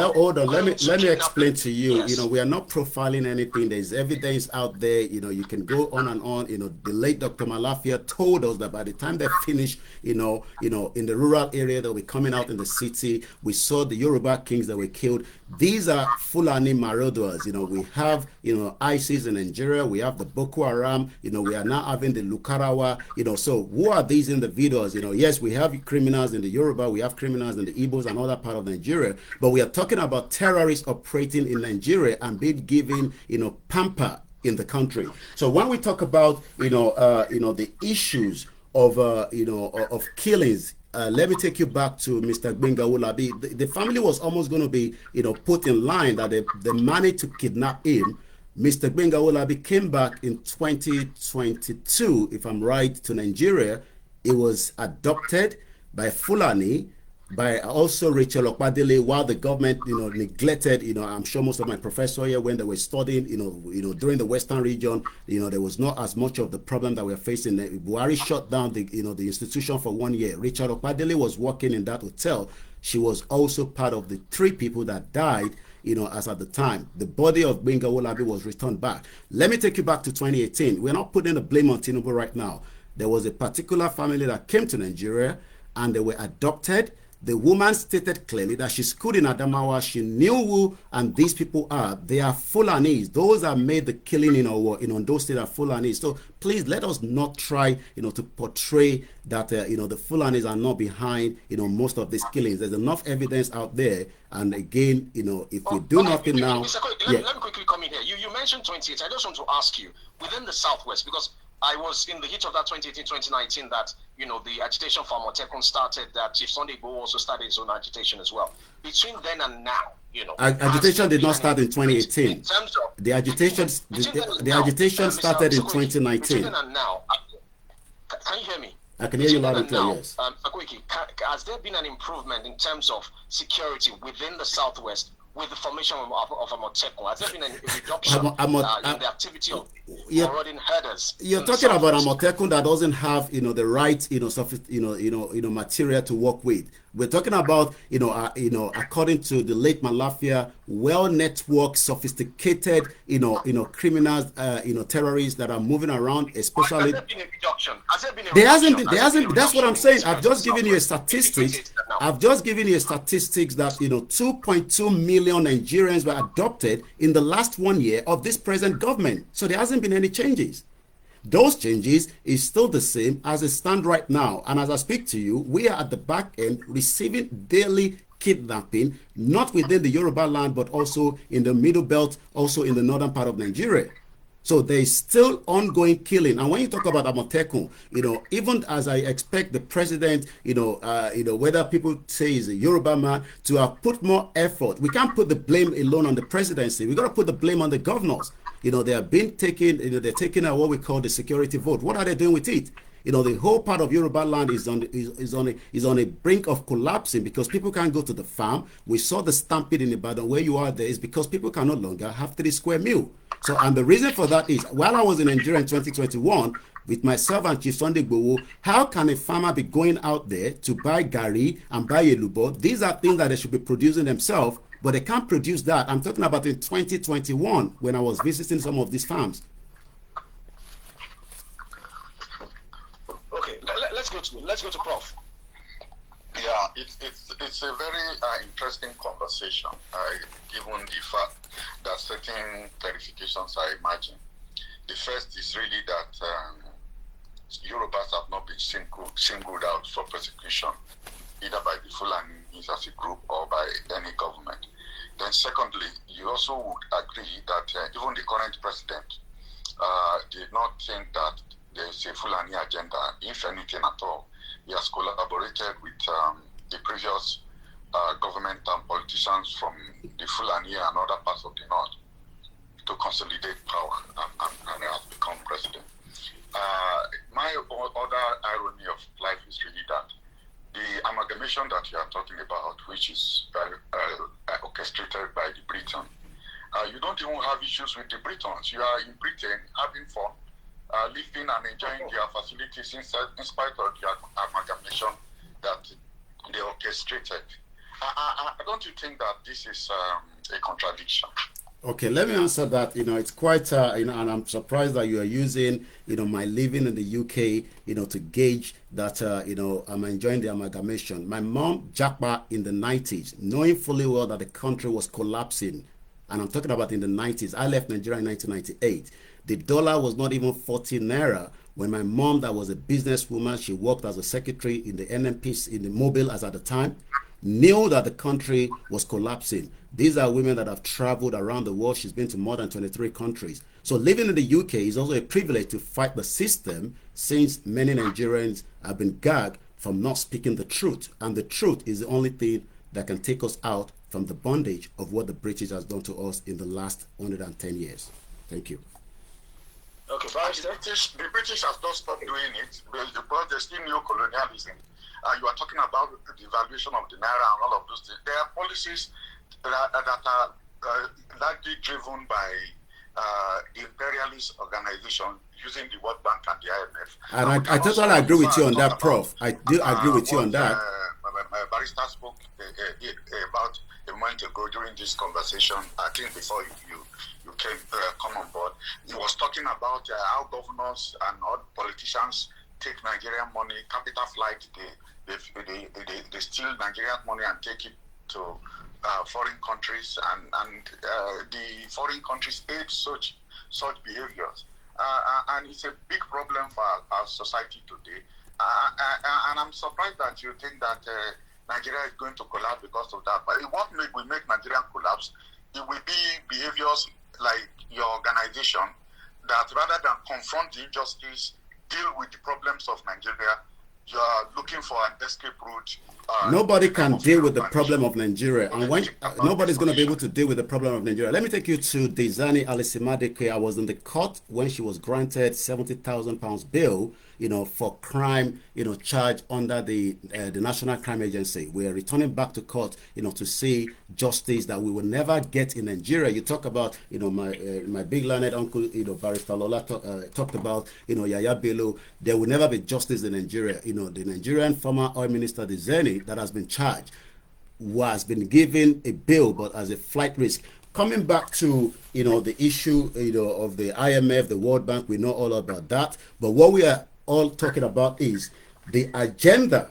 Hold on. Let me explain to you. Yes. We are not profiling anything. There's evidence out there. You can go on and on. The late Dr. Malafia told us that by the time they finish, in the rural area, they'll be coming out in the city. We saw the Yoruba kings that were killed. These are Fulani marauders. We have, ISIS in Nigeria. We have the Boko Haram. We are now having the Lukarawa. So who are these individuals? Yes, we have criminals in the Yoruba. We have criminals in the Igbos and other part of Nigeria. But we are talking about terrorists operating in Nigeria and being given, pamper in the country. So when we talk about, the issues of killings. Let me take you back to Mr. Gbenga Olabi. The family was almost going to be, put in line that they managed to kidnap him. Mr. Gbenga Olabi came back in 2022, if I'm right, to Nigeria. He was adopted by Fulani, by also Rachel Okpadele, while the government, neglected, I'm sure most of my professors here, when they were studying, during the Western region, there was not as much of the problem that we're facing. Buhari shut down the institution for 1 year. Rachel Okpadele was working in that hotel. She was also part of the 3 people that died, as at the time. The body of Gbenga Olabi was returned back. Let me take you back to 2018. We're not putting the blame on Tinubu right now. There was a particular family that came to Nigeria and they were adopted. The woman stated clearly that she schooled in Adamawa. She knew who and these people are. They are Fulanis. Those that made the killing in Ondo State are Fulanis. So please let us not try, to portray that, the Fulanis are not behind, most of these killings. There's enough evidence out there. And again, if we do nothing now. Mr. Koiki, let me quickly come in here. You mentioned 28. I just want to ask you, within the Southwest, because I was in the heat of that 2018-2019 that, the agitation for Amotekun started, that Chief Sunday Igboho also started his own agitation as well. Between then and now, agitation did not start in 2018. In terms of the agitation started in 2019. Between then and now, can you hear me? I can hear you loud and clear, yes. Koiki, has there been an improvement in terms of security within the Southwest with the formation of Amotekun? Has there been a reduction in the activity of marauding herders? You're talking about Amotekun that doesn't have, the right, material to work with. We're talking about, according to the late Malafia, well-networked, sophisticated, criminals, terrorists that are moving around, especially. Has there been a reduction? There hasn't been. That's what I'm saying. I've just given you a statistics. I've just given you a statistics that 2.2 million Nigerians were adopted in the last 1 year of this present government. So there hasn't been any changes. Those changes is still the same as it stands right now. And as I speak to you, we are at the back end receiving daily kidnapping, not within the Yoruba land, but also in the middle belt, also in the northern part of Nigeria. So there is still ongoing killing. And when you talk about Amotekun, even as I expect the president, whether people say he's a Yoruba man, to have put more effort, we can't put the blame alone on the presidency. We got to put the blame on the governors. They have been taking, they're taking what we call the security vote. What are they doing with it? The whole part of Yoruba land is on a brink of collapsing because people can't go to the farm. We saw the stampede in Ibadan. Where you are there is because people can no longer have 3 square meal. So, and the reason for that is, while I was in Nigeria in 2021, with myself and Chief Sunday Igboho, how can a farmer be going out there to buy gari and buy elubo? These are things that they should be producing themselves, but they can't produce that. I'm talking about in 2021 when I was visiting some of these farms. Okay, let's go to Prof. Yeah, it's a very interesting conversation, given the fact that certain clarifications are emerging. The first is really that Yorubas have not been singled out for persecution, either by the Fulanis as a group or by any government. Then secondly, you also would agree that even the current president did not think that there is a Fulani agenda, if anything at all. He has collaborated with the previous government and politicians from the Fulani and other parts of the north to consolidate power and has become president. My other irony of life is really that the amalgamation that you are talking about, which is orchestrated by the Britain, you don't even have issues with the Britons. You are in Britain having fun, living and enjoying their facilities in spite of the amalgamation that they orchestrated. Don't you think that this is a contradiction? Okay, let me answer that. It's quite, and I'm surprised that you are using, my living in the UK, to gauge that, I'm enjoying the amalgamation. My mom, Japa, in the 90s, knowing fully well that the country was collapsing, and I'm talking about in the 90s. I left Nigeria in 1998. The dollar was not even 40 naira. When my mom, that was a businesswoman, she worked as a secretary in the NMP, in the Mobile as at the time, knew that the country was collapsing. These are women that have traveled around the world. She's been to more than 23 countries. So living in the UK is also a privilege to fight the system, since many Nigerians have been gagged from not speaking the truth. And the truth is the only thing that can take us out from the bondage of what the British has done to us in the last 110 years. Thank you. Okay, the British have not stopped doing it because there's still neo-colonialism. You are talking about the devaluation of the naira and all of those things. There are policies that are largely driven by the imperialist organization using the World Bank and the IMF. And I totally agree with you on that, Prof. I do agree with you on that. My barrister spoke about a moment ago during this conversation, I think before you came come on board. He was talking about how governors and all politicians take Nigerian money, capital flight, they steal Nigerian money and take it to foreign countries, and the foreign countries aid such behaviors. And it's a big problem for our society today. And I'm surprised that you think that Nigeria is going to collapse because of that. But what will make Nigeria collapse, it will be behaviors like your organization that rather than confront the injustice, deal with the problems of Nigeria, you are looking for an escape route. Nobody can deal with the problem of Nigeria, and when nobody's going to be able to deal with the problem of Nigeria. Let me take you to Dezani Alisimadeke. I was in the court when she was granted £70,000 bail, for crime, charged under the National Crime Agency. We are returning back to court, to see justice that we will never get in Nigeria. You talk about, my big learned uncle, Barrister Lola talked about, Yaya Bello. There will never be justice in Nigeria. The Nigerian former oil minister Dezani that has been charged was been given a bail, but as a flight risk. Coming back to the issue of the IMF, the World Bank, we know all about that. But what we are all talking about is the agenda.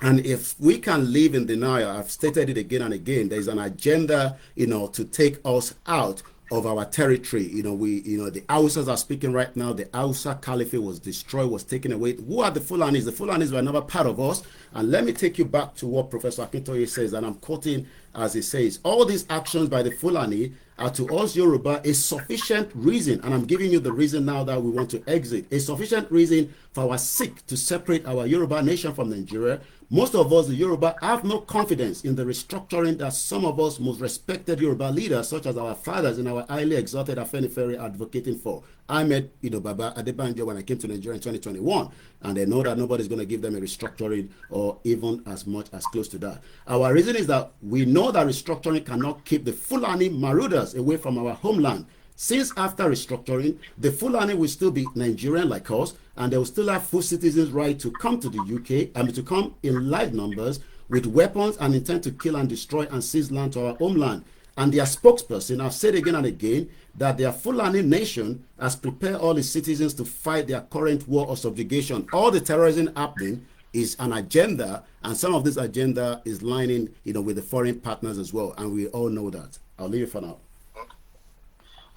And if we can live in denial, I've stated it again and again, there's an agenda, to take us out of our territory. The Hausas are speaking right now. The Hausa Caliphate was destroyed, was taken away. Who are the Fulanis? The Fulanis were never part of us. And let me take you back to what Professor Akintoye says, and I'm quoting as he says, all these actions by the Fulani are to us Yoruba a sufficient reason, and I'm giving you the reason now that we want to exit, a sufficient reason for our seek to separate our Yoruba nation from Nigeria. Most of us, the Yoruba, have no confidence in the restructuring that some of us most respected Yoruba leaders, such as our fathers and our highly exalted Afenifere, advocating for. I met, Baba Adebanjo when I came to Nigeria in 2021, and they know that nobody's going to give them a restructuring or even as much as close to that. Our reason is that we know that restructuring cannot keep the Fulani marauders away from our homeland. Since after restructuring, the Fulani will still be Nigerian like us, and they will still have full citizens' right to come to the UK, and to come in large numbers with weapons and intend to kill and destroy and seize land to our homeland. And their spokesperson, I've said again and again, that their Fulani nation has prepared all its citizens to fight their current war of subjugation. All the terrorism happening is an agenda, and some of this agenda is lining, with the foreign partners as well, and we all know that. I'll leave it for now.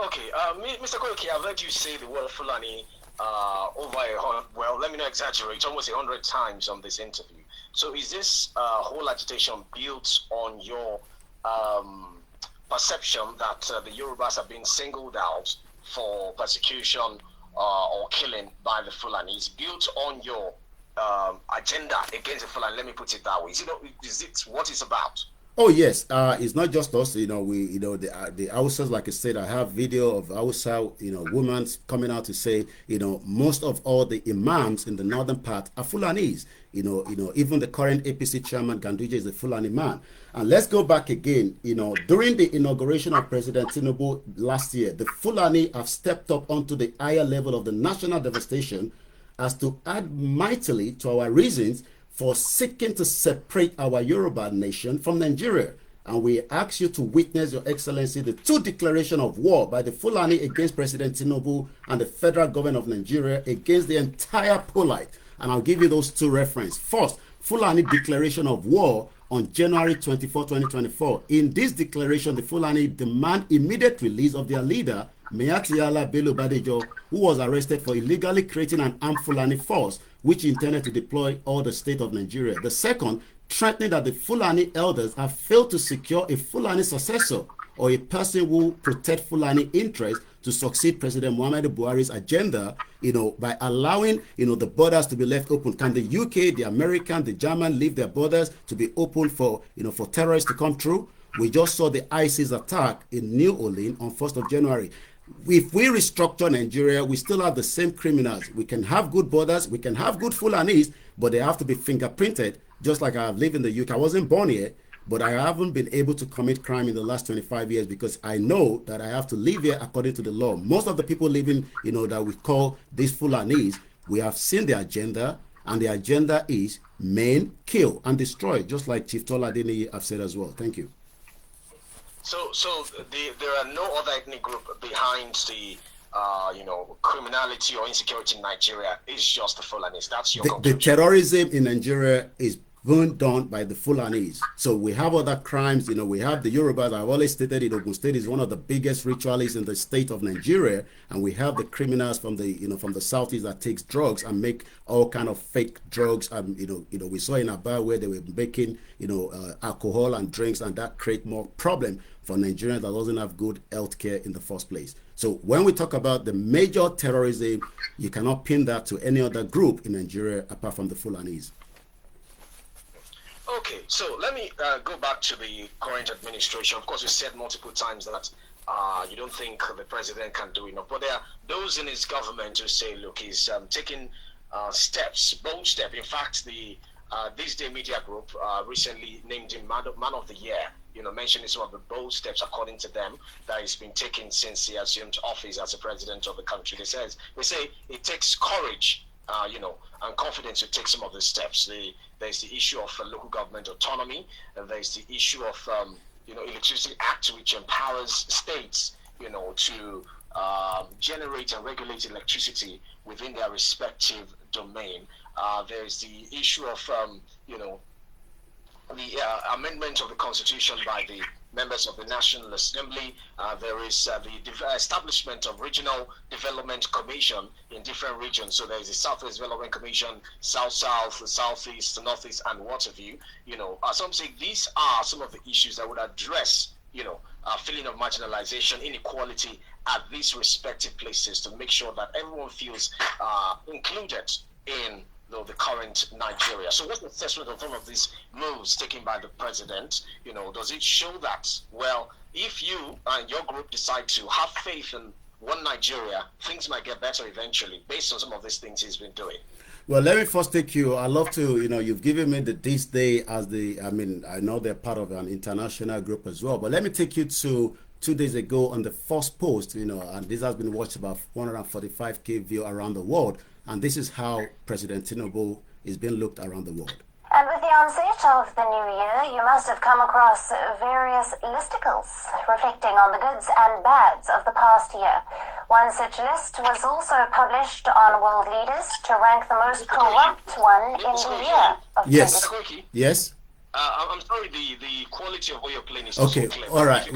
Okay, Mr. Koiki, I've heard you say the word Fulani over 100, well, let me not exaggerate, almost 100 times on this interview. So is this whole agitation built on your perception that the Yorubas have been singled out for persecution or killing by the Fulani? Is built on your agenda against the Fulani? Let me put it that way. Is it what it's about? Oh yes, it's not just us. The Hausas, like I said, I have video of Hausa, women coming out to say, most of all the imams in the northern part are Fulanis. Even the current APC chairman Ganduje is a Fulani man. And let's go back again. During the inauguration of President Tinubu last year, the Fulani have stepped up onto the higher level of the national devastation as to add mightily to our reasons for seeking to separate our Yoruba nation from Nigeria. And we ask you to witness, Your Excellency, the two declarations of war by the Fulani against President Tinubu and the federal government of Nigeria against the entire Polite. And I'll give you those two references. First, Fulani declaration of war on January 24, 2024. In this declaration, the Fulani demand immediate release of their leader, Meatiala Bello Badejo, who was arrested for illegally creating an armed Fulani force which intended to deploy all the state of Nigeria. The second, threatening that the Fulani elders have failed to secure a Fulani successor or a person who protect Fulani interests to succeed President Muhammadu Buhari's agenda, by allowing, the borders to be left open. Can the UK, the American, the German leave their borders to be open for, for terrorists to come through? We just saw the ISIS attack in New Orleans on 1st of January. If we restructure Nigeria, we still have the same criminals. We can have good borders, we can have good Fulanis, but they have to be fingerprinted, just like I have lived in the UK. I wasn't born here, but I haven't been able to commit crime in the last 25 years because I know that I have to live here according to the law. Most of the people living, that we call these Fulanis, we have seen the agenda, and the agenda is maim, kill, and destroy, just like Chief Tola Adeniyi have said as well. Thank you. So there are no other ethnic group behind the criminality or insecurity in Nigeria is just the Fulanis. That's your The conclusion. terrorism in Nigeria is being done by the Fulanis. So we have other crimes, we have the Yorubas. I've always stated it, Ogun State is one of the biggest ritualists in the state of Nigeria, and we have the criminals from the from the southeast that takes drugs and make all kind of fake drugs. And we saw in Aba where they were making alcohol and drinks, and that create more problem for Nigerians that doesn't have good health care in the first place. So when we talk about the major terrorism, you cannot pin that to any other group in Nigeria apart from the Fulanis. Okay, so let me go back to the current administration. Of course, you said multiple times that you don't think the president can do enough, but there are those in his government who say, look, he's taking steps, bold step. In fact, the This Day Media Group recently named him Man of the Year, mentioning some of the bold steps, according to them, that he's been taking since he assumed office as the president of the country. They say it takes courage, and confidence to take some of the steps. There's the issue of local government autonomy, and there's the issue of Electricity Act, which empowers states, to generate and regulate electricity within their respective domain. There's the issue of the amendment of the Constitution by the members of the National Assembly. There is the establishment of regional development commission in different regions. So there is the Southwest Development Commission, South-South, Southeast, Northeast, and what have you. Some say these are some of the issues that would address, feeling of marginalization, inequality at these respective places to make sure that everyone feels included in the current Nigeria. So what's the assessment of some of these moves taken by the president? Does it show that, well, if you and your group decide to have faith in one Nigeria, things might get better eventually based on some of these things he's been doing? Well, let me first take you. I love to, you've given me This Day as I know they're part of an international group as well, but let me take you to 2 days ago on the first post, and this has been watched about 145K view around the world. And this is how President Tinubu is being looked around the world. And with the onset of the new year, you must have come across various listicles reflecting on the goods and bads of the past year. One such list was also published on World Leaders to rank the most corrupt one in the year of Yes. Yes. I'm sorry, the quality of what you're playing is okay. So clear. All right.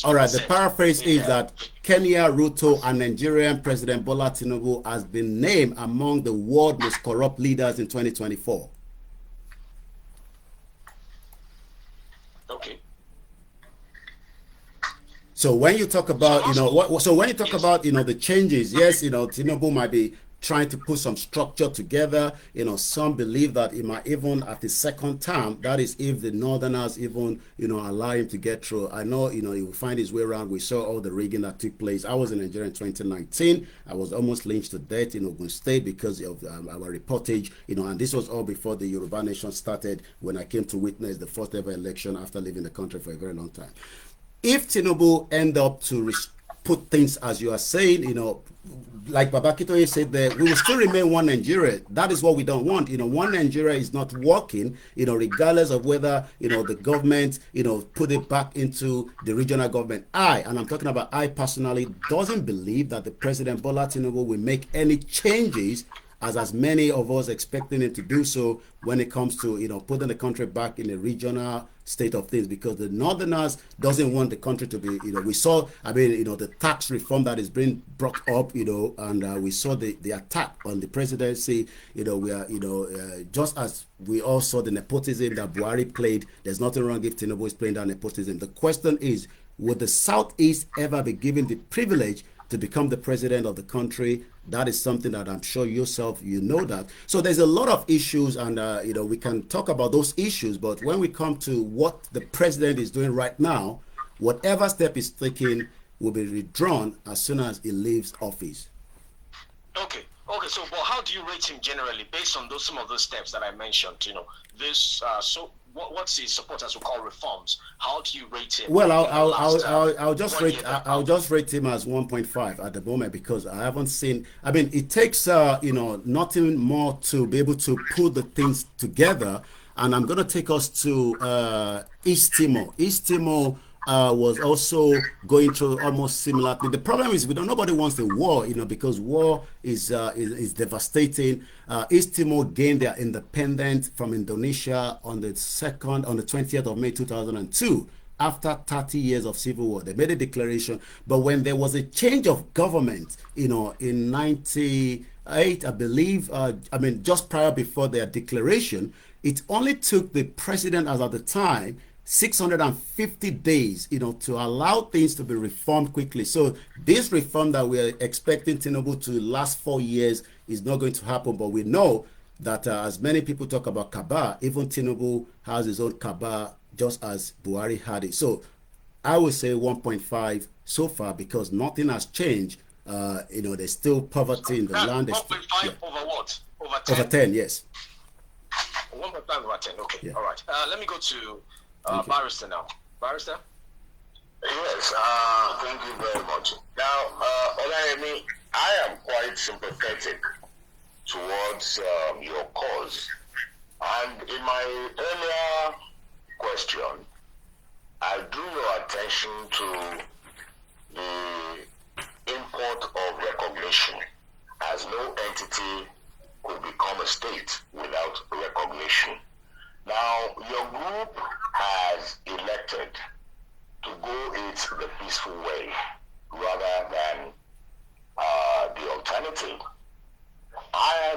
All right. The paraphrase is that Kenya, Ruto, and Nigerian President Bola Tinubu has been named among the world most corrupt leaders in 2024. Okay. So when you talk about, the changes, yes, Tinubu might be trying to put some structure together. Some believe that it might even at the second term, that is if the Northerners even, allow him to get through. I know, he will find his way around. We saw all the rigging that took place. I was in Nigeria in 2019. I was almost lynched to death in Ogun State because of our reportage, and this was all before the Yoruba nation started, when I came to witness the first ever election after leaving the country for a very long time. If Tinubu end up to put things as you are saying, like Babakitoye said there, we will still remain one Nigeria. That is what we don't want. One Nigeria is not working, regardless of whether, the government, put it back into the regional government. I'm talking about I personally, doesn't believe that the President Bola Tinubu will make any changes as many of us expecting him to do so when it comes to, putting the country back in a regional state of things, because the Northerners doesn't want the country to be, we saw, the tax reform that is being brought up, and we saw the attack on the presidency, we are, just as we all saw the nepotism that Buhari played. There's nothing wrong if Tinubu is playing that nepotism. The question is, would the Southeast ever be given the privilege to become the president of the country? That is something that I'm sure yourself, that. So there's a lot of issues, and, we can talk about those issues. But when we come to what the president is doing right now, whatever step is taken will be withdrawn as soon as he leaves office. Okay. So, but how do you rate him generally based on some of those steps that I mentioned? What's his supporters will call reforms? How do you rate him? Well, I'll just rate him as 1.5 at the moment, because I haven't seen. It takes nothing more to be able to put the things together. And I'm going to take us to East Timor. East Timor, was also going through almost similar thing. The problem is nobody wants the war, because war is devastating. East Timor gained their independence from Indonesia on the 20th of May 2002. After 30 years of civil war, they made a declaration. But when there was a change of government, in 98, I believe, just prior before their declaration, it only took the president as at the time 650 days, to allow things to be reformed quickly. So this reform that we're expecting Tinubu to last 4 years is not going to happen. But we know that as many people talk about Kaaba, even Tinubu has his own Kaaba, just as Buhari had it. So I would say 1.5 so far, because nothing has changed. There's still poverty in the land. 1.5 over what? Over 10? Over 10, yes. 1.5 over 10, okay. Yeah. All right. Let me go to Barrister now. Barrister? Yes, thank you very much. Now, Olayemi, I am quite sympathetic towards your cause. And in my earlier question, I drew your attention to the import of recognition, as no entity could become a state without recognition. Now, your group has elected to go it the peaceful way rather than the alternative.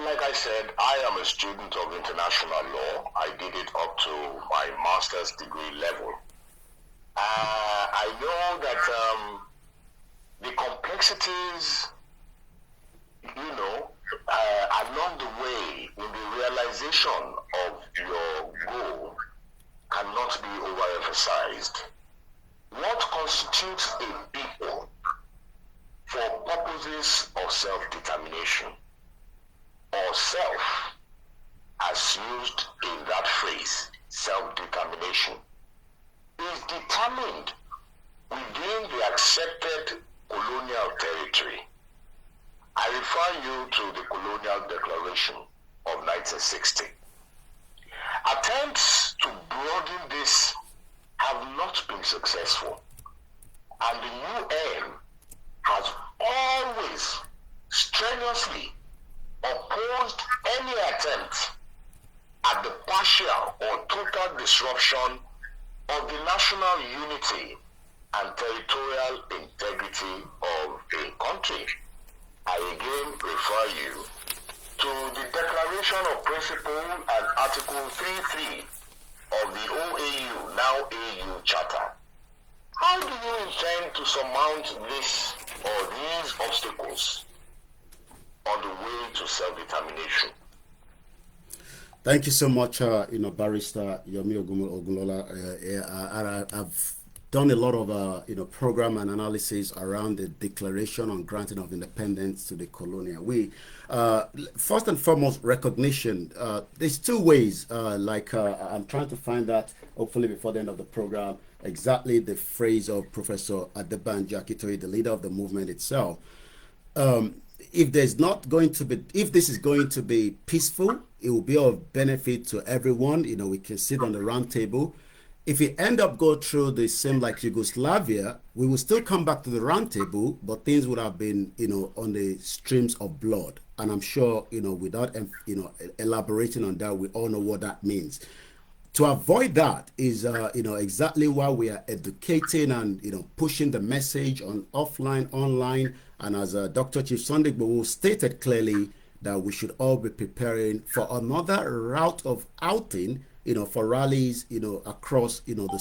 Like I said, I am a student of international law. I did it up to my master's degree level. I know that the complexities, along the way in the realization of your goal cannot be overemphasized. What constitutes a people for purposes of self-determination, or self, as used in that phrase, self-determination, is determined within the accepted colonial territory. I refer you to the Colonial Declaration of 1960. Attempts to broaden this have not been successful, and the UN has always strenuously opposed any attempt at the partial or total disruption of the national unity and territorial integrity of a country. I again refer you to the Declaration of Principle and Article 3.3 of the OAU, now AU Charter. How do you intend to surmount this or these obstacles on the way to self-determination? Thank you so much, Barrister Yomi Ogunlola. I've done a lot of, program and analysis around the Declaration on Granting of Independence to the Colonial. We, first and foremost, recognition. There's two ways, I'm trying to find that, hopefully before the end of the program, exactly the phrase of Professor Adebanjo Akintoye, the leader of the movement itself. If this is going to be peaceful, it will be of benefit to everyone. We can sit on the round table. If we end up go through the same like Yugoslavia, we will still come back to the round table, but things would have been, on the streams of blood. And I'm sure, without, elaborating on that, we all know what that means. To avoid that is, exactly why we are educating and, pushing the message on offline, online, and as Dr. Chief Sunday Igboho stated clearly that we should all be preparing for another route of outing, for rallies, across, the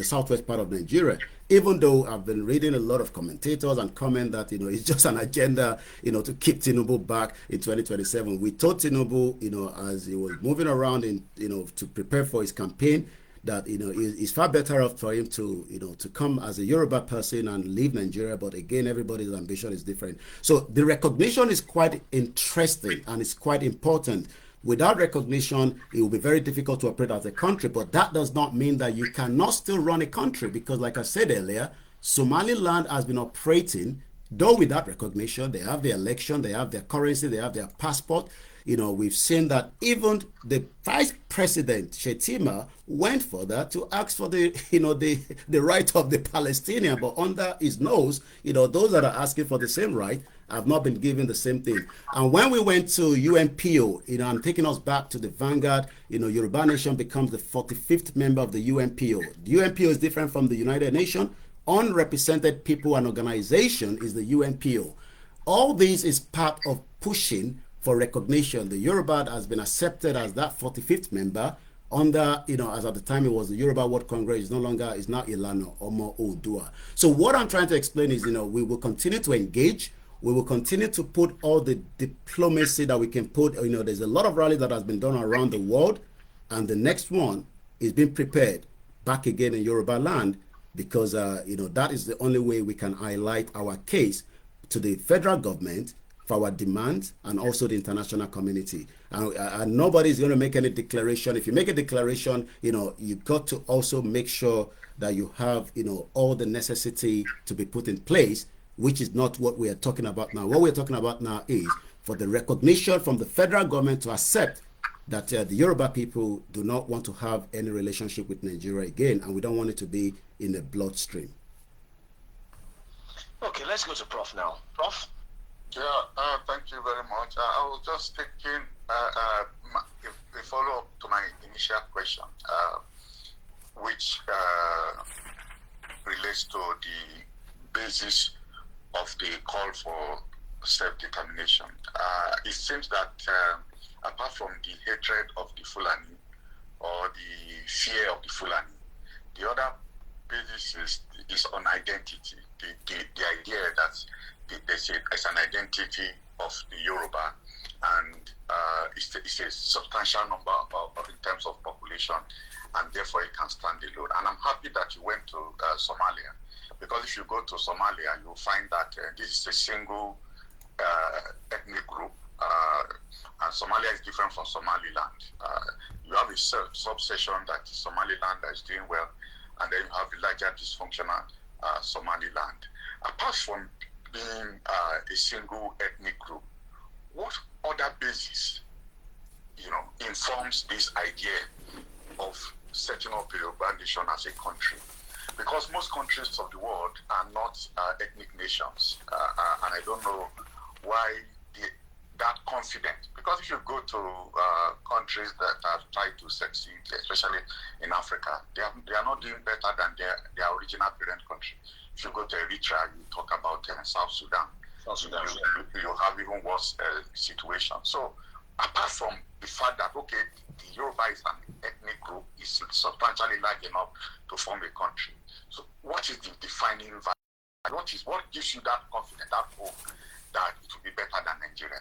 southwest part of Nigeria. Even though I've been reading a lot of commentators and comment that, it's just an agenda, to keep Tinubu back in 2027. We told Tinubu, as he was moving around to prepare for his campaign, that, it's far better off for him to, to come as a Yoruba person and leave Nigeria. But again, everybody's ambition is different. So the recognition is quite interesting and it's quite important. Without recognition, it will be very difficult to operate as a country, but that does not mean that you cannot still run a country, because like I said earlier, Somaliland has been operating, though without recognition. They have their election, they have their currency, they have their passport. we've seen that even the Vice President Shetima went further to ask for the right of the Palestinian, but under his nose, those that are asking for the same right have not been given the same thing. And when we went to UNPO, I'm taking us back to the Vanguard, Yoruba Nation becomes the 45th member of the UNPO. The UNPO is different from the United Nations. Unrepresented people and organization is the UNPO. All this is part of pushing for recognition. The Yoruba has been accepted as that 45th member under, as at the time it was the Yoruba World Congress, is now Ilana Omo Odua. So what I'm trying to explain is, we will continue to engage. We will continue to put all the diplomacy that we can put. There's a lot of rallies that has been done around the world, and the next one is being prepared back again in Yoruba land, because that is the only way we can highlight our case to the federal government for our demands, and also the international community. And nobody is going to make any declaration. If you make a declaration, you got to also make sure that you have all the necessity to be put in place, which is not what we are talking about now. What we're talking about now is for the recognition from the federal government to accept that the Yoruba people do not want to have any relationship with Nigeria again, and we don't want it to be in the bloodstream. Okay, let's go to Prof now. Prof? Yeah, thank you very much. I was just taking a follow-up to my initial question, which relates to the basis of the call for self-determination. It seems that apart from the hatred of the Fulani or the fear of the Fulani, the other basis is on identity. The idea that there's an identity of the Yoruba, and it's a substantial number in terms of population, and therefore it can stand alone. And I'm happy that you went to Somalia, because if you go to Somalia, you'll find that this is a single ethnic group, and Somalia is different from Somaliland. You have a subsection that is Somaliland that is doing well, and then you have a larger dysfunctional Somaliland. Apart from being a single ethnic group, what other basis, informs this idea of setting up a Yoruba nation as a country? Because most countries of the world are not ethnic nations, and I don't know why that confident. Because if you go to countries that have tried to succeed, especially in Africa, they are not doing better than their original parent country. If you go to Eritrea, you talk about South Sudan. You have even worse situation. So apart from the fact that, okay, the Yoruba is an ethnic group, is substantially large enough to form a country. So what is the defining value? What gives you that confidence, that hope that it will be better than Nigeria?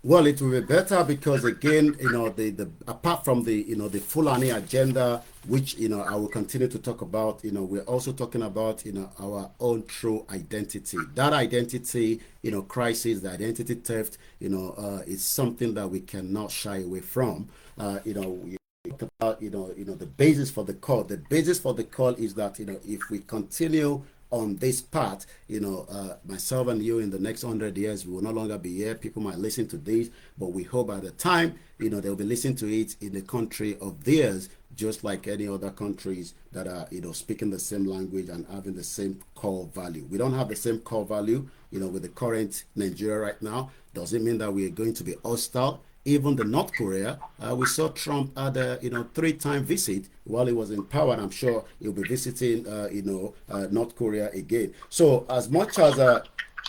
Well, it will be better because, again, the apart from the the Fulani agenda, which I will continue to talk about, we're also talking about our own true identity. That identity crisis, the identity theft, is something that we cannot shy away from. We talk about the basis for the call. The basis for the call is that if we continue on this path, myself and you, in the next 100 years, we will no longer be here. People might listen to this, but we hope at the time, they'll be listening to it in the country of theirs, just like any other countries that are, speaking the same language and having the same core value. We don't have the same core value, with the current Nigeria right now. Doesn't mean that we are going to be hostile. Even the North Korea, we saw Trump had a 3-time visit while he was in power, and I'm sure he'll be visiting North Korea again. So as much as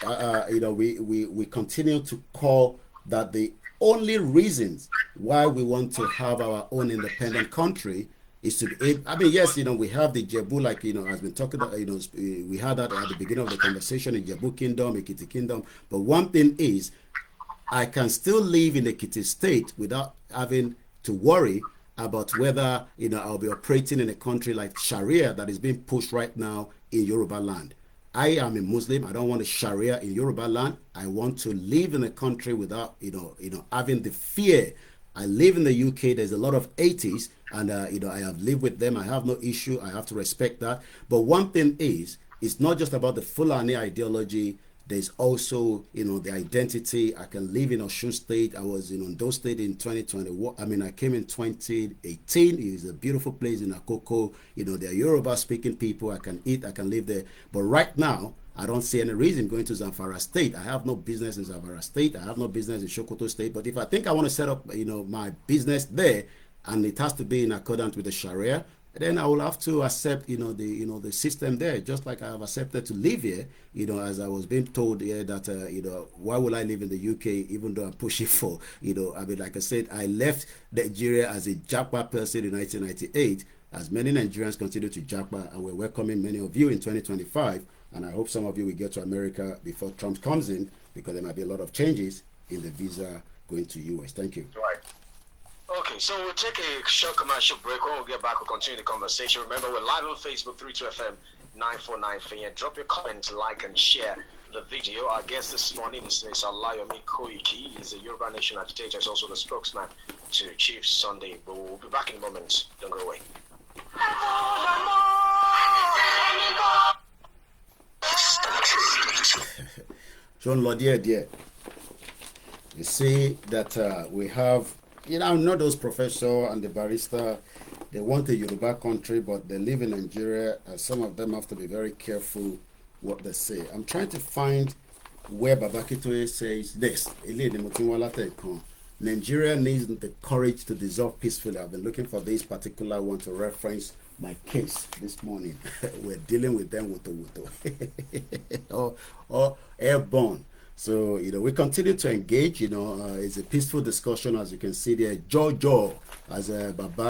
we continue to call that the only reasons why we want to have our own independent country is to be, yes, we have the Jebu, like has been talking about, we had that at the beginning of the conversation, in Jebu Kingdom, Ekiti Kingdom. But one thing is, I can still live in Ekiti State without having to worry about whether I'll be operating in a country like Sharia that is being pushed right now in Yoruba land. I am a Muslim. I don't want a Sharia in Yoruba land. I want to live in a country without having the fear. I live in the UK. There's a lot of atheists, and I have lived with them. I have no issue. I have to respect that. But one thing is, it's not just about the Fulani ideology There's also, the identity. I can live in Osun State. I was in Ondo State in 2021. I mean, I came in 2018. It is a beautiful place in Akoko. There are Yoruba speaking people. I can eat, I can live there. But right now, I don't see any reason going to Zamfara State. I have no business in Zamfara State. I have no business in Sokoto State. But if I think I want to set up, my business there, and it has to be in accordance with the Sharia, then I will have to accept, the system there, just like I have accepted to live here, as I was being told here that, why will I live in the UK, even though I'm pushing for, I mean, like I said, I left Nigeria as a Japa person in 1998, as many Nigerians continue to Japa, and we're welcoming many of you in 2025, and I hope some of you will get to America before Trump comes in, because there might be a lot of changes in the visa going to US. Thank you. Right. Okay, so we'll take a short commercial break. When we get back, we'll continue the conversation. Remember, we're live on Facebook, 32FM 949 FM. Drop your comment, like, and share the video. Our guest this morning is OLAYOMI KOIKI. He's a Yoruba Nation agitator. He's also the spokesman to Chief Sunday. But we'll be back in a moment. Don't go away. John Lodier, dear. You see that we have, not those professor and the barrister, they want a Yoruba country, but they live in Nigeria, and some of them have to be very careful what they say. I'm trying to find where Babakitoye says this. Nigeria needs the courage to dissolve peacefully. I've been looking for this particular one to reference my case this morning. We're dealing with them with or airborne. So, we continue to engage, it's a peaceful discussion, as you can see there. Jojo, as Baba,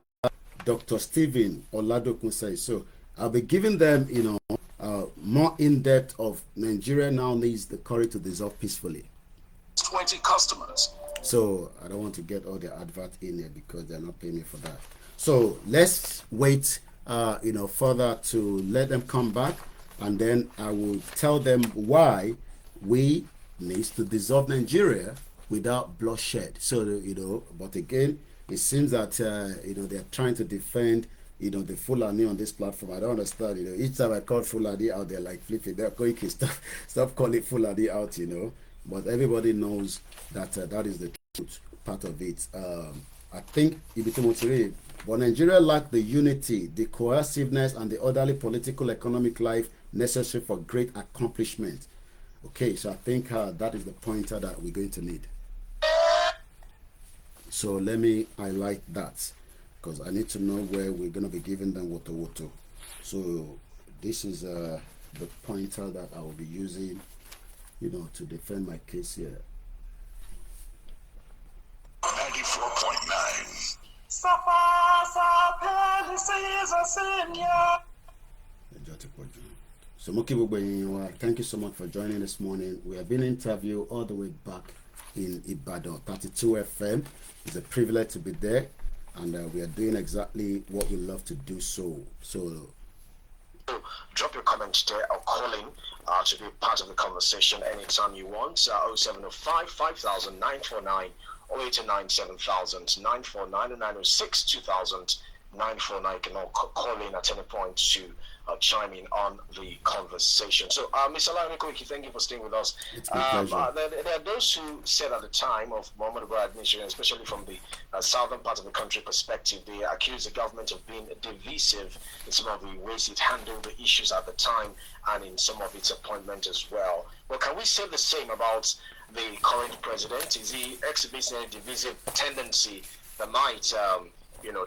Dr. Stephen Oladokun says. So, I'll be giving them, more in-depth of Nigeria now needs the courage to dissolve peacefully. 20 customers. So, I don't want to get all the advert in there because they're not paying me for that. So, let's wait, further to let them come back, and then I will tell them why we needs to dissolve Nigeria without bloodshed. So, but again, it seems that, they're trying to defend, the Fulani on this platform. I don't understand, each time I call Fulani out, they're like flipping. They're going to stop calling Fulani out, But everybody knows that that is the truth, part of it. I think, but Nigeria lacked the unity, the cohesiveness, and the orderly political, economic life necessary for great accomplishment. Okay, so I think that is the pointer that we're going to need. So let me highlight that, because I need to know where we're going to be giving them woto. So this is the pointer that I will be using, to defend my case here. 94.9. So thank you so much for joining this morning. We have been interviewed all the way back in Ibadan, 32 FM. It's a privilege to be there, and we are doing exactly what we love to do. So drop your comments there or call in to be part of the conversation anytime you want. 0705 5000 949 0809 7000 949 and 906 2000 949. You can all call in at any point to chime in on the conversation. So, Mr. OLAYOMI KOIKI, thank you for staying with us. It's my pleasure. There are those who said at the time of Muhammadu Buhari administration, especially from the southern part of the country perspective, they accused the government of being divisive in some of the ways it handled the issues at the time and in some of its appointment as well. Well, can we say the same about the current president? Is he exhibiting a divisive tendency that might,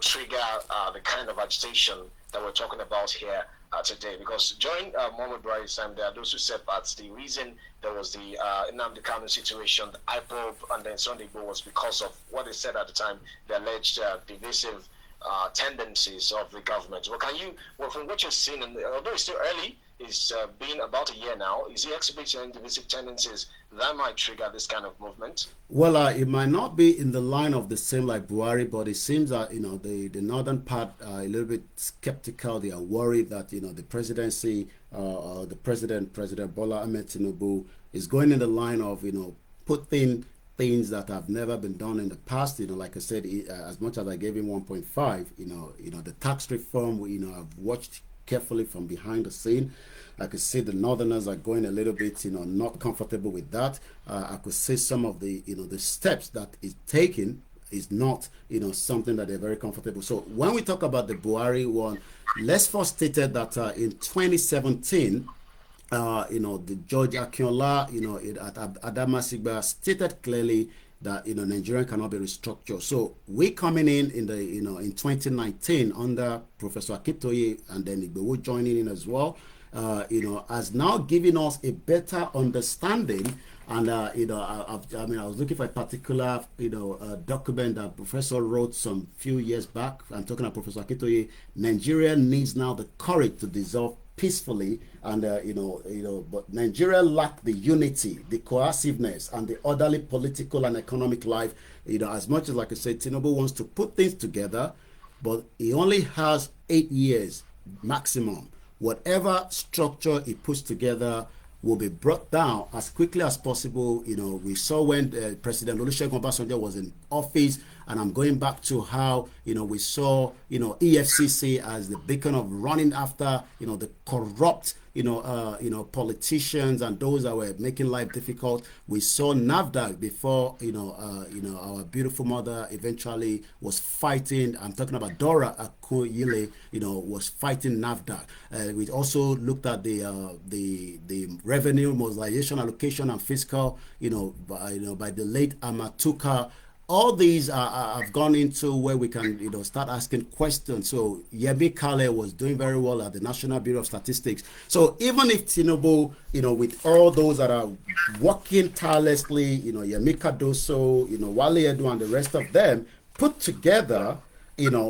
trigger the kind of agitation that we're talking about here today? Because during Muhammadu Buhari's time, there are those who said that the reason there was the Nnamdi Kanu situation, the IPOB, and then Sunday Igboho was because of what they said at the time, the alleged divisive tendencies of the government. Well, from what you've seen, and although it's still early, it's been about a year now, is he exhibiting divisive tendencies that might trigger this kind of movement? Well, it might not be in the line of the same like Buhari, but it seems that, the northern part are a little bit skeptical. They are worried that, the presidency, President Bola Ahmed Tinubu is going in the line of, putting things that have never been done in the past. Like I said, as much as I gave him 1.5, the tax reform, I've watched carefully from behind the scene. I could see the Northerners are going a little bit, not comfortable with that. I could see some of the, the steps that is taken is not, something that they're very comfortable. So when we talk about the Buhari one, let's first state that in 2017, the George Akinola, at Adamasigba stated clearly that, Nigeria cannot be restructured. So we coming in the, in 2019 under Professor Akintoye and then Igboho joining in as well, has now given us a better understanding. And, I was looking for a particular, document that Professor wrote some few years back. I'm talking about Professor Akintoye. Nigeria needs now the courage to dissolve peacefully, and but Nigeria lacked the unity, the cohesiveness, and the orderly political and economic life. As much as, like I said, Tinubu wants to put things together, but he only has 8 years maximum. Whatever structure he puts together will be brought down as quickly as possible. We saw when President Olusegun Obasanjo was in office, and I'm going back to how, we saw, EFCC as the beacon of running after, the corrupt, politicians and those that were making life difficult. We saw NAFDAC before, our beautiful mother eventually was fighting. I'm talking about Dora Akunyili, was fighting NAFDAC. We also looked at the revenue mobilization, allocation, and fiscal, by the late Amatuka. All these have gone into where we can, start asking questions. So Yomi Kale was doing very well at the National Bureau of Statistics. So even if Tinubu, with all those that are working tirelessly, Yomi Kadoso, Wale Edu and the rest of them put together,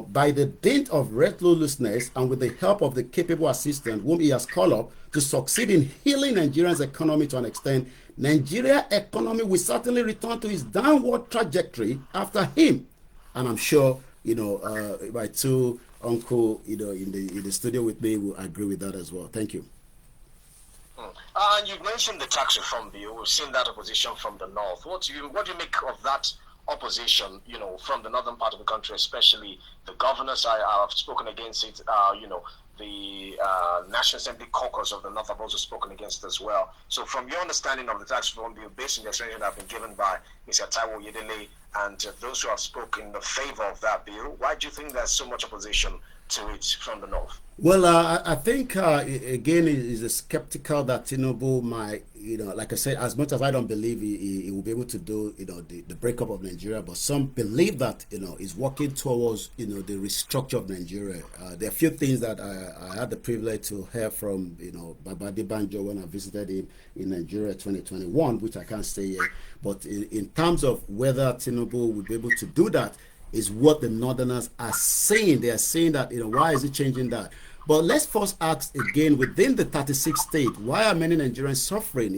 by the dint of restlessness and with the help of the capable assistant whom he has called up to succeed in healing Nigeria's economy to an extent, Nigeria economy will certainly return to its downward trajectory after him. And I'm sure, my two uncle, in the studio with me will agree with that as well. Thank you. You mentioned the tax reform bill. We've seen that opposition from the north. What do you make of that opposition, from the northern part of the country, especially the governors have spoken against it, the National Assembly caucus of the North have also spoken against it as well. So from your understanding of the tax reform bill, based on the explanation that have been given by Mr. Taiwo Yedele and those who have spoken in the favor of that bill, why do you think there's so much opposition to it from the North? Well, I think, again, it is skeptical that Tinubu might, like I said, as much as I don't believe he will be able to do, the breakup of Nigeria, but some believe that, he's working towards, the restructure of Nigeria. There are a few things that I had the privilege to hear from, Babadi Banjo when I visited him in Nigeria 2021, which I can't say yet. But in terms of whether Tinubu will be able to do that, is what the Northerners are saying. They are saying that, why is it changing that? But let's first ask again, within the 36 states, why are many Nigerians suffering?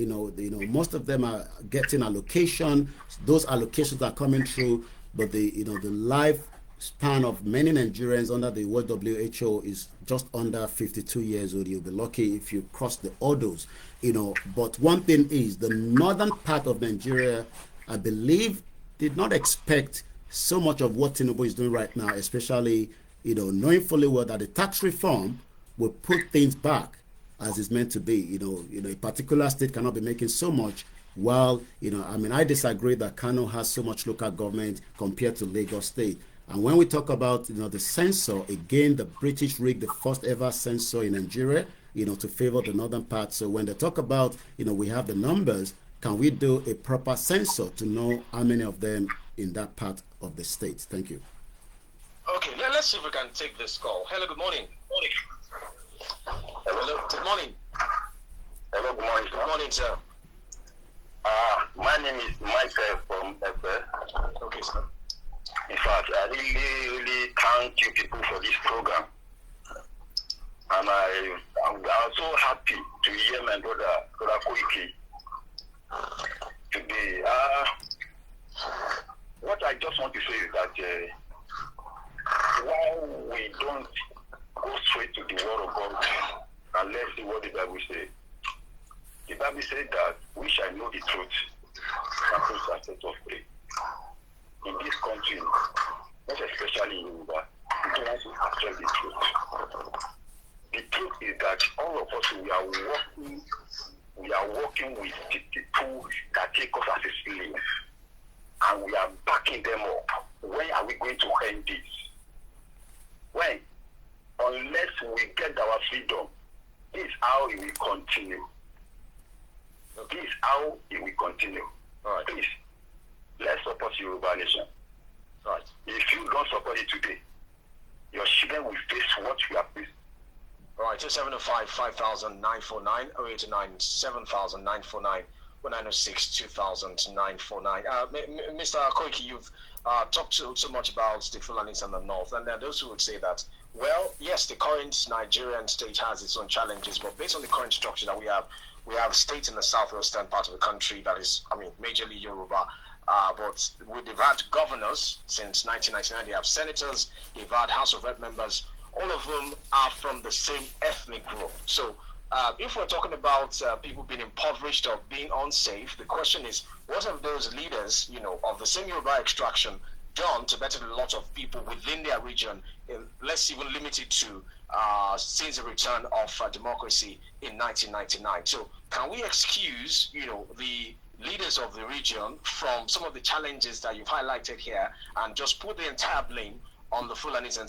Most of them are getting allocation. Those allocations are coming through, but the lifespan of many Nigerians under the World WHO is just under 52 years old. You'll be lucky if you cross the odors. But one thing is, the northern part of Nigeria, I believe, did not expect so much of what Tinubu is doing right now, especially, knowing fully well that the tax reform will put things back as it's meant to be. A particular state cannot be making so much, while, I disagree that Kano has so much local government compared to Lagos State. And when we talk about, the censor, again, the British rigged the first ever censor in Nigeria, to favor the northern part. So when they talk about, we have the numbers, can we do a proper censor to know how many of them in that part of the state? Thank you. Okay, let's see if we can take this call. Hello, good morning. Hello, good morning. Hello, good morning, sir. Good morning, sir. My name is Michael from Efe. Okay, sir. In fact, I really thank you people for this program. And I'm so happy to hear my brother Koiki today. What I just want to say is that while we don't go straight to the word of God and let's see what the Bible says. The Bible says that we shall know the truth and truth shall set us free. In this country, most especially in Yoruba, we don't want to accept the truth. The truth is that all of us, we are working with the people that take us as a slave, and we are backing them up. When are we going to end this? When? Unless we get our freedom, this is how it will continue. This is how it will continue. All right. Please, let's support Yoruba Nation. Right. If you don't support it today, your children will face what you have faced. All right, 2705 5949, 0829 7949, 1906 2949. Mr. Koiki, you've talked so much about the Fulanis and the North, and there are those who would say that, well, yes, the current Nigerian state has its own challenges, but based on the current structure that we have states in the southwestern part of the country that is, majorly Yoruba. But they've had governors since 1999. They have senators, they've had House of Rep members. All of them are from the same ethnic group. So if we're talking about people being impoverished or being unsafe, the question is, what have those leaders, of the same Yoruba extraction done to better the lot of people within their region, let's even limit it to since the return of democracy in 1999. So can we excuse, the leaders of the region from some of the challenges that you've highlighted here and just put the entire blame on the Fulanis and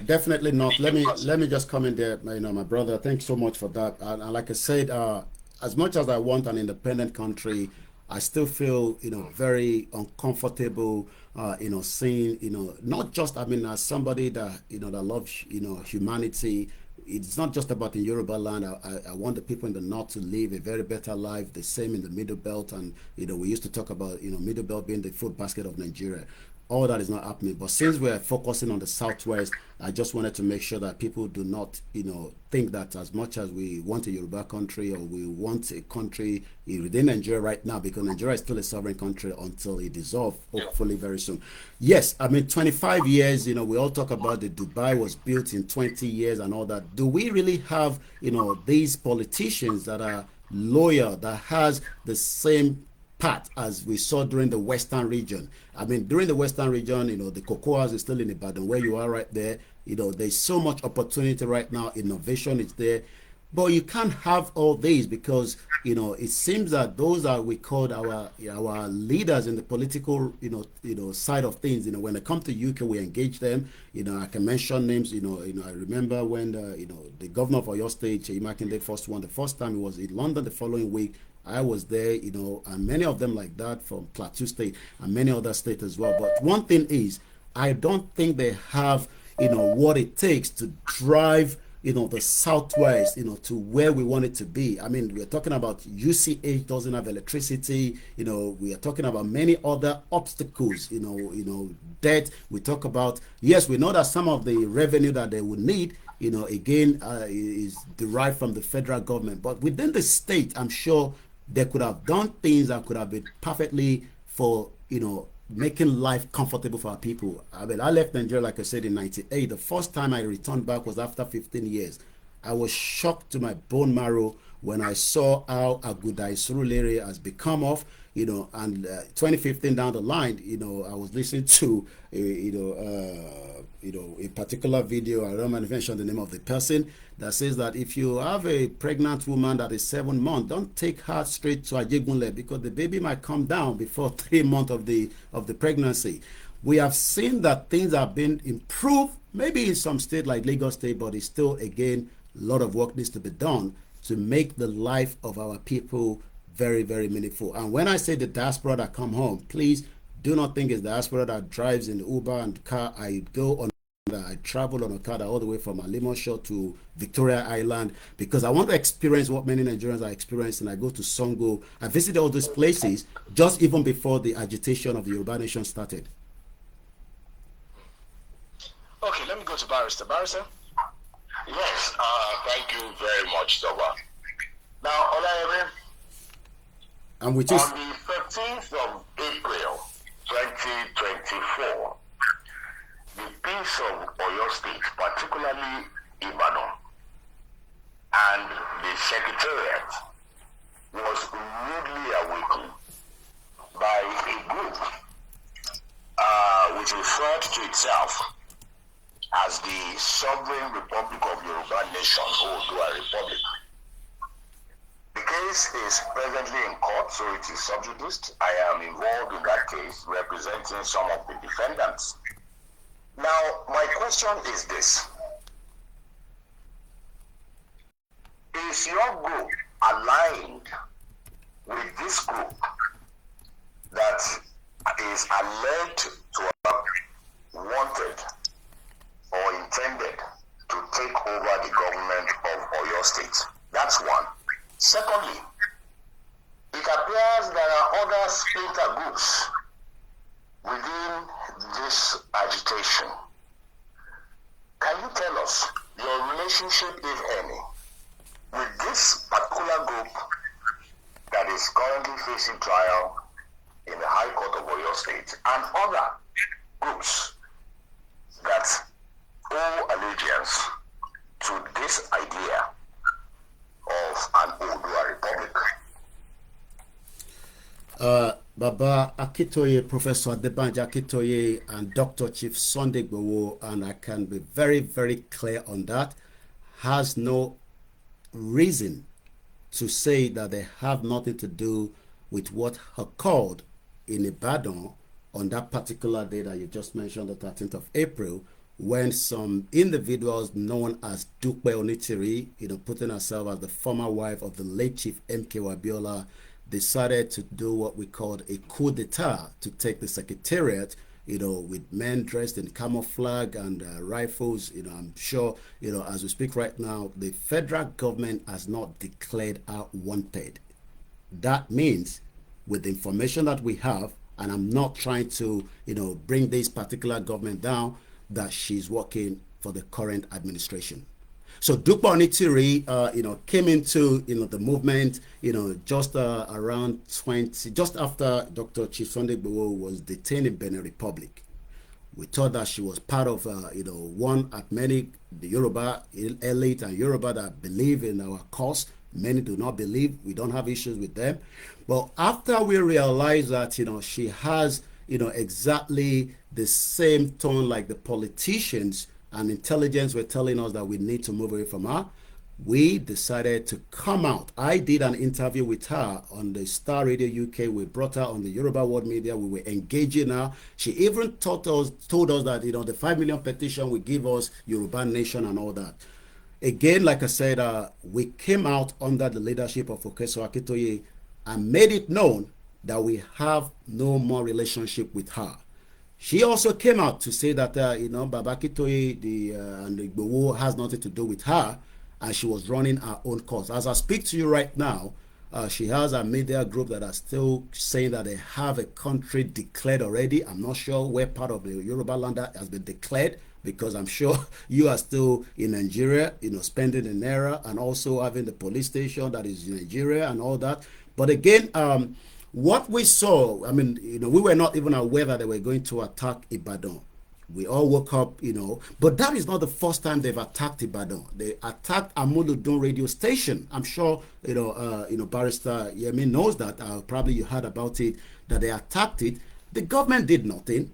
definitely not. Let me just come in there, my brother. Thanks so much for that. And like I said, as much as I want an independent country, I still feel very uncomfortable seeing not just as somebody that that loves humanity. It's not just about in Yoruba land. I want the people in the north to live a very better life. The same in the middle belt, and we used to talk about middle belt being the food basket of Nigeria. All that is not happening. But since we're focusing on the southwest, I just wanted to make sure that people do not, think that as much as we want a Yoruba country or we want a country within Nigeria right now, because Nigeria is still a sovereign country until it dissolves, hopefully very soon. Yes, 25 years, we all talk about the Dubai was built in 20 years and all that. Do we really have, these politicians that are loyal, that has the same path as we saw during the western region? During the western region, the cocoa house is still in Ibadan, where you are right there. There's so much opportunity right now. Innovation is there. But you can't have all these because, it seems that those are, we called our leaders in the political, side of things. When they come to UK, we engage them. I can mention names. I remember when, the governor of Oyo State, the first time he was in London the following week, I was there, and many of them like that from Plateau State and many other states as well. But one thing is, I don't think they have, what it takes to drive, the southwest, to where we want it to be. We're talking about UCH doesn't have electricity. We are talking about many other obstacles. Debt. We talk about, yes, we know that some of the revenue that they would need, again, is derived from the federal government. But within the state, I'm sure they could have done things that could have been perfectly for, making life comfortable for our people. I left Nigeria, like I said, in 98. The first time I returned back was after 15 years. I was shocked to my bone marrow when I saw how Aguda Isurulere has become of, and 2015 down the line, I was listening to, a particular video. I don't want to mention the name of the person, that says that if you have a pregnant woman that is 7 months, don't take her straight to Ogunlola because the baby might come down before 3 months of the pregnancy. We have seen that things have been improved, maybe in some state like Lagos State, but it's still, again, a lot of work needs to be done to make the life of our people very, very meaningful. And when I say the diaspora that come home, please do not think it's the diaspora that drives in the Uber and car. I travel on Okada all the way from Alimosho to Victoria Island because I want to experience what many Nigerians are experiencing. I go to Songo. I visit all those places just even before the agitation of the Yoruba Nation started. Okay, let me go to Barrister. Barrister? Yes, thank you very much, Soba. Now, Olayomi, and which is on the 13th of April 2024, the peace of Oyo State, particularly Ibadan, and the Secretariat was rudely awakened by a group which referred to itself as the sovereign Republic of Yoruba Nation, Oodua Republic. The case is presently in court, so it is sub judice. I am involved in that case, representing some of the defendants. Now, my question is this. Is your group aligned with this group that is alleged to have wanted or intended to take over the government of Oyo State? That's one. Secondly, it appears there are other splinter groups within this agitation. Can you tell us your relationship, if any, with this particular group that is currently facing trial in the High Court of Oyo State and other groups that owe allegiance to this idea of an Oodua Republic? Baba Akitoye, Professor Adebanja Akitoye, and Dr. Chief Sunday Igboho, and I can be very, very clear on that, has no reason to say that they have nothing to do with what occurred in Ibadan on that particular day that you just mentioned, the 13th of April, when some individuals known as Dupe Onitiri, putting herself as the former wife of the late Chief M.K. Abiola, decided to do what we called a coup d'etat to take the secretariat, with men dressed in camouflage and rifles. I'm sure, as we speak right now, the federal government has not declared her wanted. That means, with the information that we have, and I'm not trying to, bring this particular government down, that she's working for the current administration. So Dupe Onitiri, came into, the movement, just around just after Dr. Chief Sunday Igboho was detained in Benin Republic. We thought that she was part of, one at many, the Yoruba elite and Yoruba that believe in our cause. Many do not believe. We don't have issues with them. But after we realized that, she has, exactly the same tone like the politicians and intelligence were telling us that we need to move away from her, we decided to come out. I did an interview with her on the Star Radio UK. We brought her on the Yoruba World Media. We were engaging her. She even told us that, the 5 million petition will give us Yoruba Nation and all that. Again, like I said, we came out under the leadership of Professor Akitoye and made it known that we have no more relationship with her. She also came out to say that, Baba Akitoye and Igboho has nothing to do with her, and she was running her own course. As I speak to you right now, she has a media group that are still saying that they have a country declared already. I'm not sure where part of the Yoruba land has been declared, because I'm sure you are still in Nigeria, spending the naira and also having the police station that is in Nigeria and all that. But again, what we saw, we were not even aware that they were going to attack Ibadan. We all woke up, but that is not the first time they've attacked Ibadan. They attacked Amuludun radio station. I'm sure, Barrister Yemi knows that. Probably you heard about it, that they attacked it. The government did nothing.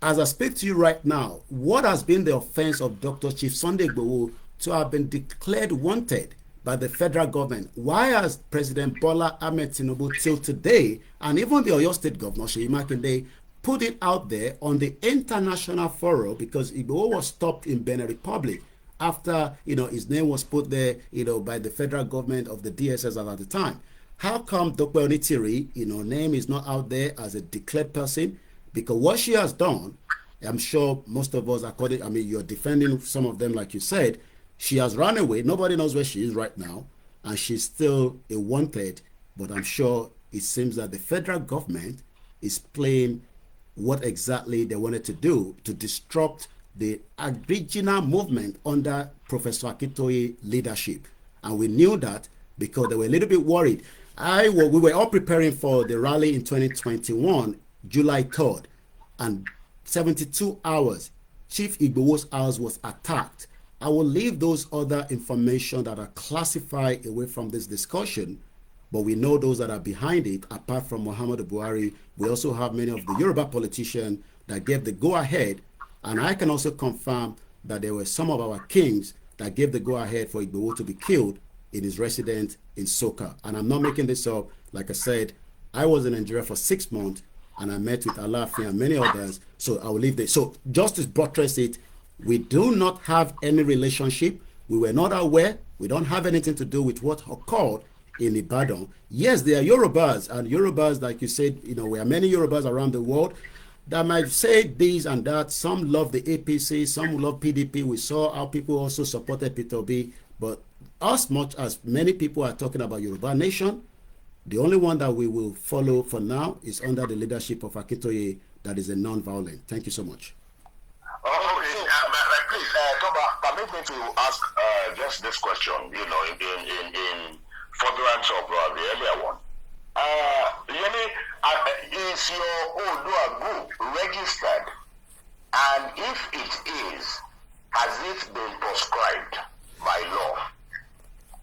As I speak to you right now, what has been the offense of Dr. Chief Sunday Igboho to have been declared wanted by the federal government? Why has President Bola Ahmed Tinubu till today, and even the Oyo State Governor, Seyi Makinde, put it out there on the international forum, because Igboho was stopped in Benin Republic after, his name was put there, by the federal government of the DSS at the time. How come Dr. Onitiri, name is not out there as a declared person? Because what she has done, I'm sure most of us, you're defending some of them like you said, she has run away. Nobody knows where she is right now, and she's still a wanted. But I'm sure it seems that the federal government is playing what exactly they wanted to do to disrupt the original movement under Professor Akitoye leadership. And we knew that because they were a little bit worried. We were all preparing for the rally in 2021, July 3rd, and 72 hours, Chief Igboho's house was attacked. I will leave those other information that are classified away from this discussion, but we know those that are behind it. Apart from Muhammadu Buhari, we also have many of the Yoruba politicians that gave the go-ahead, and I can also confirm that there were some of our kings that gave the go-ahead for Igboho to be killed in his residence in Soka. And I'm not making this up. Like I said, I was in Nigeria for 6 months, and I met with Alaafin and many others. So I will leave this. So just to buttress it, we do not have any relationship. We were not aware. We don't have anything to do with what occurred in Ibadan. Yes, there are Yorubas, and Yorubas, like you said, you know, we are many Yorubas around the world that might say this and that. Some love the APC, some love PDP. We saw how people also supported Peter Obi, but as much as many people are talking about Yoruba nation, the only one that we will follow for now is under the leadership of Akintoye, that is a non-violent. Thank you so much. Okay, please, Toba, permit me to ask just this question, you know, in furtherance of the earlier one. Yomi, is your Odua group registered? And if it is, has it been proscribed by law?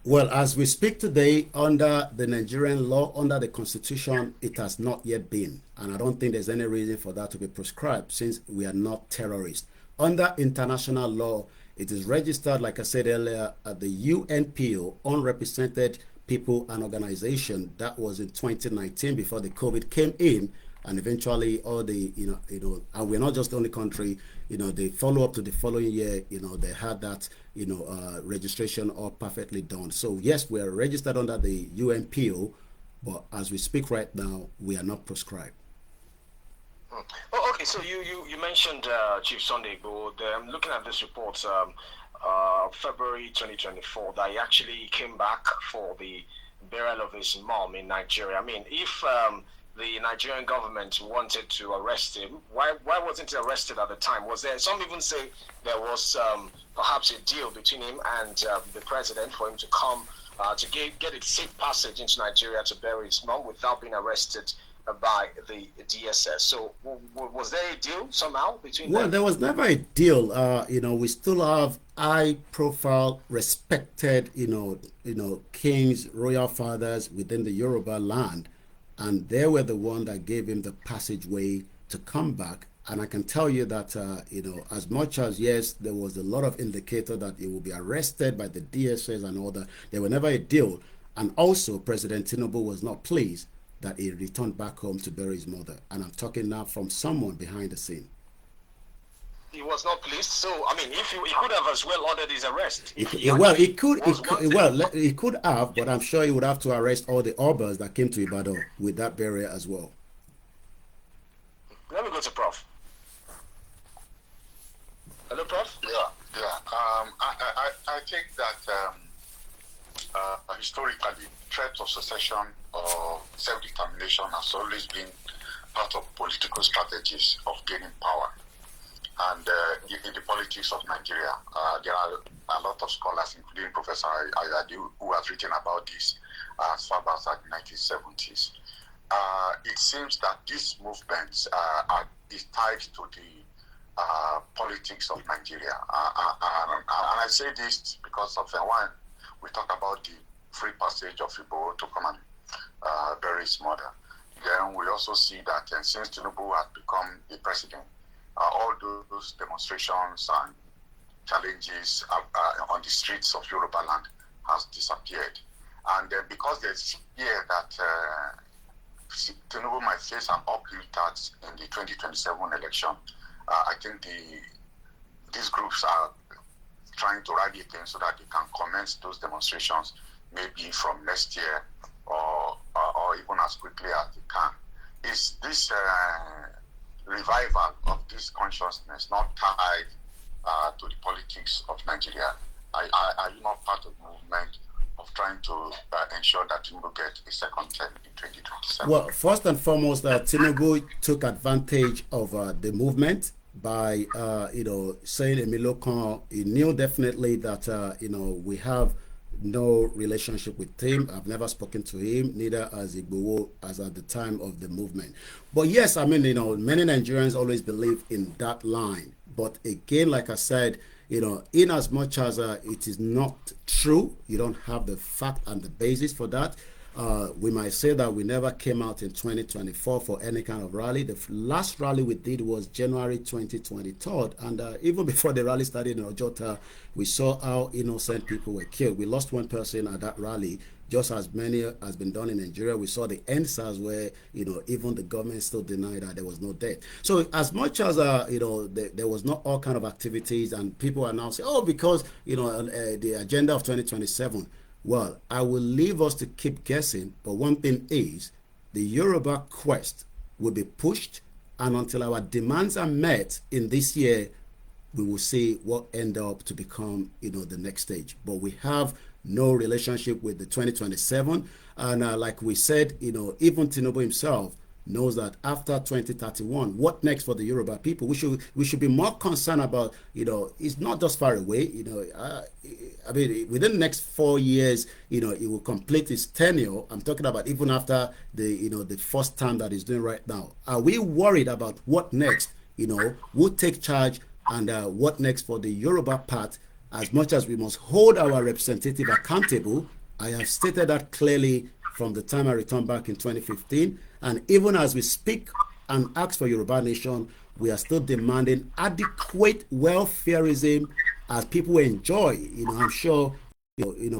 Well, as we speak today, under the Nigerian law, under the constitution, it has not yet been. And I don't think there's any reason for that to be prescribed, since we are not terrorists. Under international law, it is registered, like I said earlier, at the UNPO, Unrepresented People and Organization. That was in 2019 before the COVID came in. And eventually all the, and we're not just the only country, they follow up to the following year, they had that, registration all perfectly done. So yes, we are registered under the UNPO, but as we speak right now, we are not proscribed. Oh, okay, so you mentioned Chief Sunday Igboho. I'm looking at this report, February 2024, that he actually came back for the burial of his mom in Nigeria. I mean, if the Nigerian government wanted to arrest him, why wasn't he arrested at the time? Was there, some even say there was perhaps a deal between him and the president for him to come to get a safe passage into Nigeria to bury his mom without being arrested by the DSS. So was there a deal somehow between them? Well, there was never a deal. We still have high profile, respected, kings, royal fathers within the Yoruba land. And they were the one that gave him the passageway to come back. And I can tell you that, as much as, yes, there was a lot of indicator that he will be arrested by the DSS and all that, there were never a deal. And also, President Tinubu was not pleased that he returned back home to bury his mother. And I'm talking now from someone behind the scene. He was not pleased. So, I mean, if he could have as well ordered his arrest. He could have, but I'm sure he would have to arrest all the Obas that came to Ibadan with that burial as well. Let me go to Prof. Hello, Prof? Yeah. I think that historically, threat of secession or self-determination has always been part of political strategies of gaining power. And in the politics of Nigeria, there are a lot of scholars, including Professor Ayade, who has written about this as far back as the 1970s. It seems that this movement is tied to the politics of Nigeria. And I say this because of one, we talk about the free passage of Igboho to come and bury his mother. Then we also see that since Tinubu has become the president, all those demonstrations and challenges on the streets of Yoruba land has disappeared. And because there's fear that Tinubu might face an uphill task in the 2027 election, I think these groups are trying to rally again so that they can commence those demonstrations maybe from next year or even as quickly as they can. Is this revival of this consciousness not tied to the politics of Nigeria? Are you not part of the movement of trying to ensure that Tinubu gets a second term in 2027? Well, first and foremost, Tinubu took advantage of the movement by, saying Emilokan. He knew definitely that, we have no relationship with him. I've never spoken to him, neither as Igboho as at the time of the movement. But yes, I mean, many Nigerians always believe in that line. But again, like I said, in as much as it is not true, you don't have the fact and the basis for that. We might say that we never came out in 2024 for any kind of rally. The last rally we did was January 2023, and even before the rally started in Ojota, we saw how innocent people were killed. We lost one person at that rally, just as many has been done in Nigeria. We saw the NSAS where, even the government still denied that there was no death. So as much as, there was not all kind of activities, and people are now saying, oh, because, the agenda of 2027, well, I will leave us to keep guessing, but one thing is, the Yoruba quest will be pushed, and until our demands are met in this year, we will see what end up to become, the next stage. But we have no relationship with the 2027, and like we said, even Tinubu himself knows that after 2031, what next for the Yoruba people? We should be more concerned about, it's not just far away. I mean, within the next 4 years, it will complete its tenure. I'm talking about even after the first term that he's doing right now. Are we worried about what next? Who take charge, and what next for the Yoruba part? As much as we must hold our representative accountable, I have stated that clearly from the time I returned back in 2015. And even as we speak and ask for Yoruba Nation, we are still demanding adequate welfareism as people enjoy. I'm sure,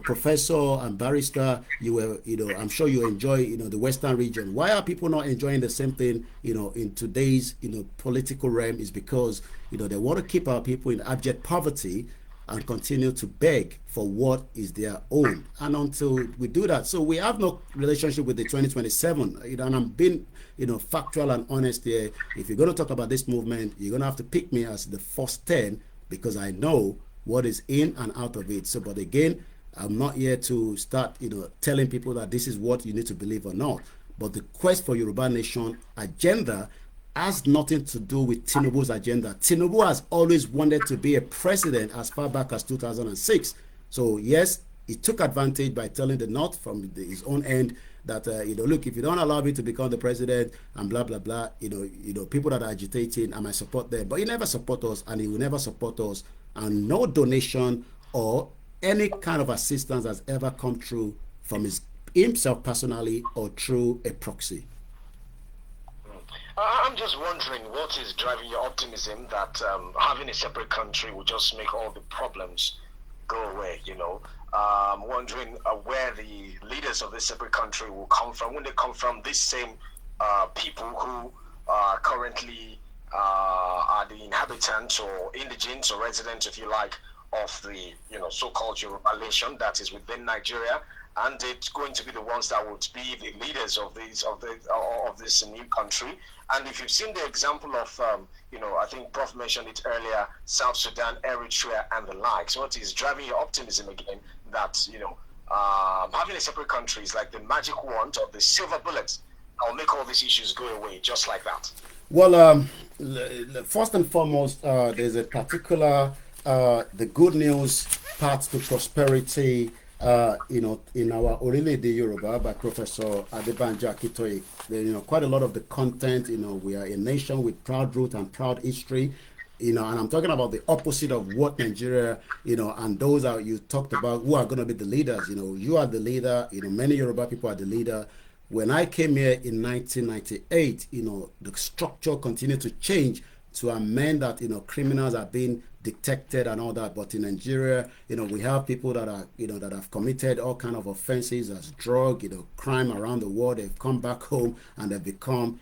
Professor and Barrister, I'm sure you enjoy, the Western region. Why are people not enjoying the same thing, in today's, political realm? Is because, they want to keep our people in abject poverty and continue to beg for what is their own. And until we do that, so we have no relationship with the 2027. And I'm being, factual and honest here. If you're going to talk about this movement, you're going to have to pick me as the first 10, because I know what is in and out of it. So, but again, I'm not here to start, telling people that this is what you need to believe or not. But the quest for Yoruba Nation agenda has nothing to do with Tinubu's agenda. Tinubu has always wanted to be a president as far back as 2006. So yes, he took advantage by telling the North from his own end that, look, if you don't allow me to become the president and blah, blah, blah, people that are agitating, I might support them. But he never support us, and he will never support us. And no donation or any kind of assistance has ever come through from himself personally or through a proxy. I'm just wondering what is driving your optimism that having a separate country will just make all the problems go away, I'm wondering where the leaders of this separate country will come from. When they come from these same people who currently are the inhabitants or indigents or residents, if you like, of the so-called Yoruba nation that is within Nigeria, and it's going to be the ones that would be the leaders of this new country. And if you've seen the example of, I think Prof mentioned it earlier, South Sudan, Eritrea, and the likes, what is driving your optimism again that, having a separate country is like the magic wand or the silver bullet that will make all these issues go away just like that? Well, first and foremost, there's a particular, the good news path to prosperity, in our Orilede Yoruba by Professor Adebanjo Akitoye. Quite a lot of the content, we are a nation with proud root and proud history, and I'm talking about the opposite of what Nigeria, and those are you talked about who are going to be the leaders. You are the leader, many Yoruba people are the leader. When I came here in 1998, the structure continued to change to amend that, criminals are being detected and all that. But in Nigeria, we have people that are, that have committed all kind of offenses as drug, crime around the world. They've come back home and they've become,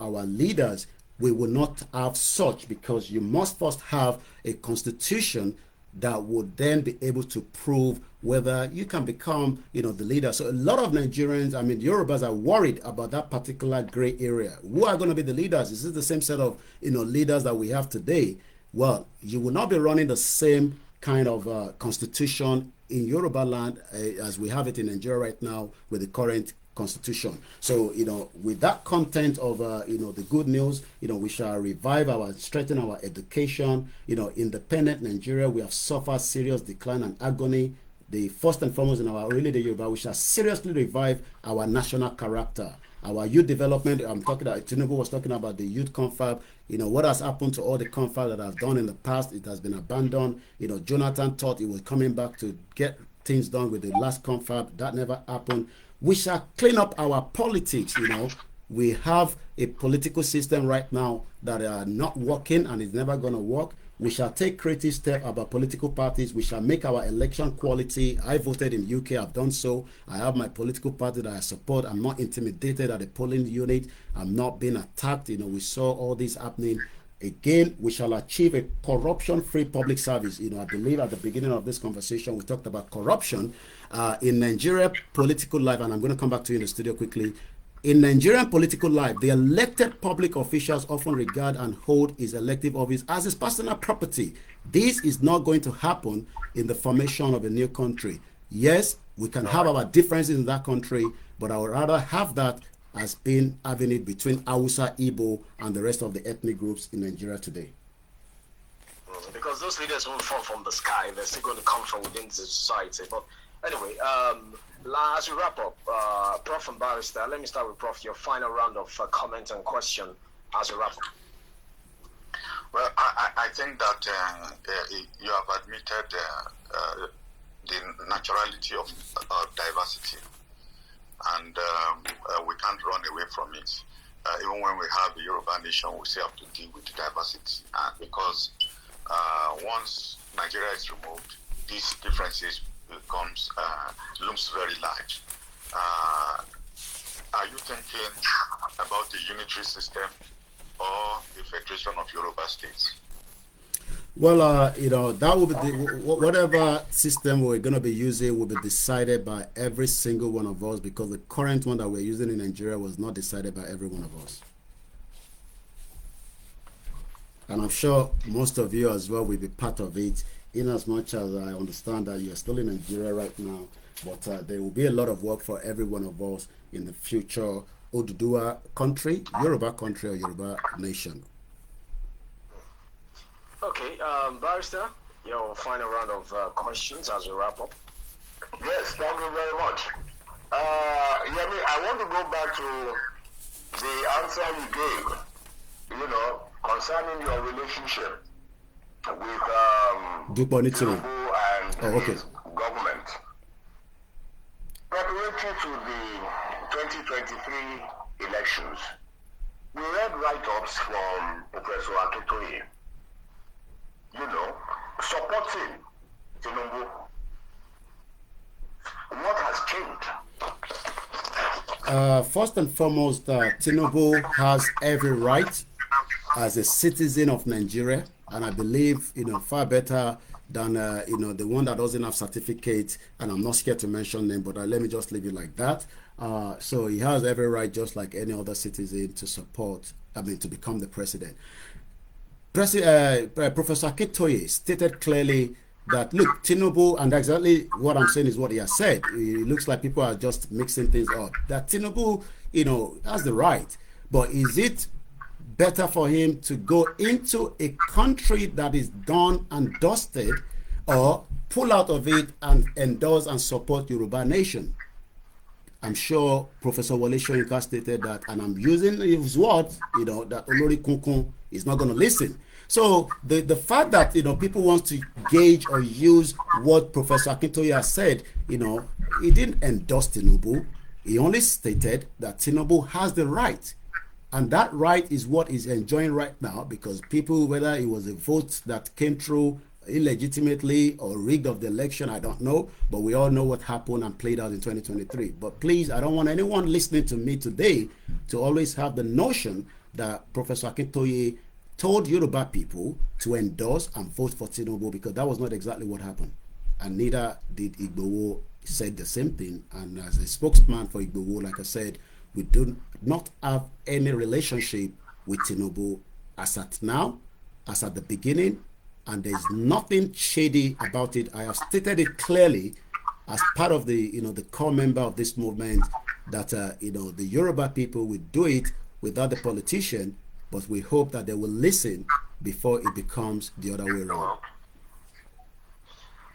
our leaders. We will not have such, because you must first have a constitution that would then be able to prove whether you can become, the leader. So a lot of Nigerians, Yorubas are worried about that particular gray area. Who are going to be the leaders? Is this the same set of, leaders that we have today? Well, you will not be running the same kind of constitution in Yoruba land as we have it in Nigeria right now with the current constitution. So, with that content of, the good news, we shall revive strengthen our education. Independent Nigeria, we have suffered serious decline and agony. The first and foremost in our Orilede Yoruba, we shall seriously revive our national character. Our youth development, Tinubu was talking about the youth confab. What has happened to all the confab that I've done in the past? It has been abandoned. Jonathan thought he was coming back to get things done with the last confab. That never happened. We shall clean up our politics. We have a political system right now that are not working and is never going to work. We shall take creative steps about political parties. We shall make our election quality. I voted in UK. I've done so. I have my political party that I support. I'm not intimidated at the polling unit. I'm not being attacked. We saw all this happening. Again, we shall achieve a corruption-free public service. I believe at the beginning of this conversation, we talked about corruption in Nigeria political life, and I'm going to come back to you in the studio quickly. In Nigerian political life, the elected public officials often regard and hold his elective office as his personal property. This is not going to happen in the formation of a new country. Yes, we can have our differences in that country, but I would rather have that as being having it between Hausa, Igbo, and the rest of the ethnic groups in Nigeria today. Because those leaders won't fall from the sky. They're still going to come from within the society. But anyway, as we wrap up, Prof and Barrister, let me start with Prof. Your final round of comment and question as we wrap up. Well, I think that you have admitted the naturality of diversity, and we can't run away from it. Even when we have the Yoruba nation, we still have to deal with the diversity, because once Nigeria is removed, these differences looms very large. Are you thinking about the unitary system or the Federation of Yoruba states? Well, that will be whatever system we're going to be using will be decided by every single one of us, because the current one that we're using in Nigeria was not decided by every one of us. And I'm sure most of you as well will be part of it, in as much as I understand that you're still in Nigeria right now, but there will be a lot of work for every one of us in the future Oduduwa country, Yoruba country, or Yoruba nation. Okay, Barrister, your final round of questions as we wrap up. Yes, thank you very much. Yomi, I want to go back to the answer you gave, concerning your relationship with Tinubu and his government. Preparatory to the 2023 elections, we read write-ups from Professor Akintoye, supporting Tinubu. What has changed? First and foremost, Tinubu has every right as a citizen of Nigeria, and I believe far better than the one that doesn't have certificate, and I'm not scared to mention them, but let me just leave it like that. So he has every right, just like any other citizen, to to become the president. Professor Akintoye stated clearly that, look, Tinubu, and exactly what I'm saying is what he has said. It looks like people are just mixing things up. That Tinubu, has the right, but is it better for him to go into a country that is done and dusted, or pull out of it and endorse and support Yoruba nation? I'm sure Professor Wole Soyinka stated that, and I'm using his words, that Olori Kunkun is not going to listen. So the fact that people want to gauge or use what Professor Akintoye has said, he didn't endorse Tinubu. He only stated that Tinubu has the right, and that right is what he's enjoying right now, because people, whether it was a vote that came through illegitimately or rigged of the election, I don't know, but we all know what happened and played out in 2023. But please, I don't want anyone listening to me today to always have the notion that Professor Akintoye told Yoruba people to endorse and vote for Tinubu, because that was not exactly what happened. And neither did Igboho said the same thing. And as a spokesman for Igboho, like I said, we do not have any relationship with Tinubu as at now, as at the beginning, and there's nothing shady about it. I have stated it clearly as part of the the core member of this movement that the Yoruba people will do it without the politician, but we hope that they will listen before it becomes the other way around.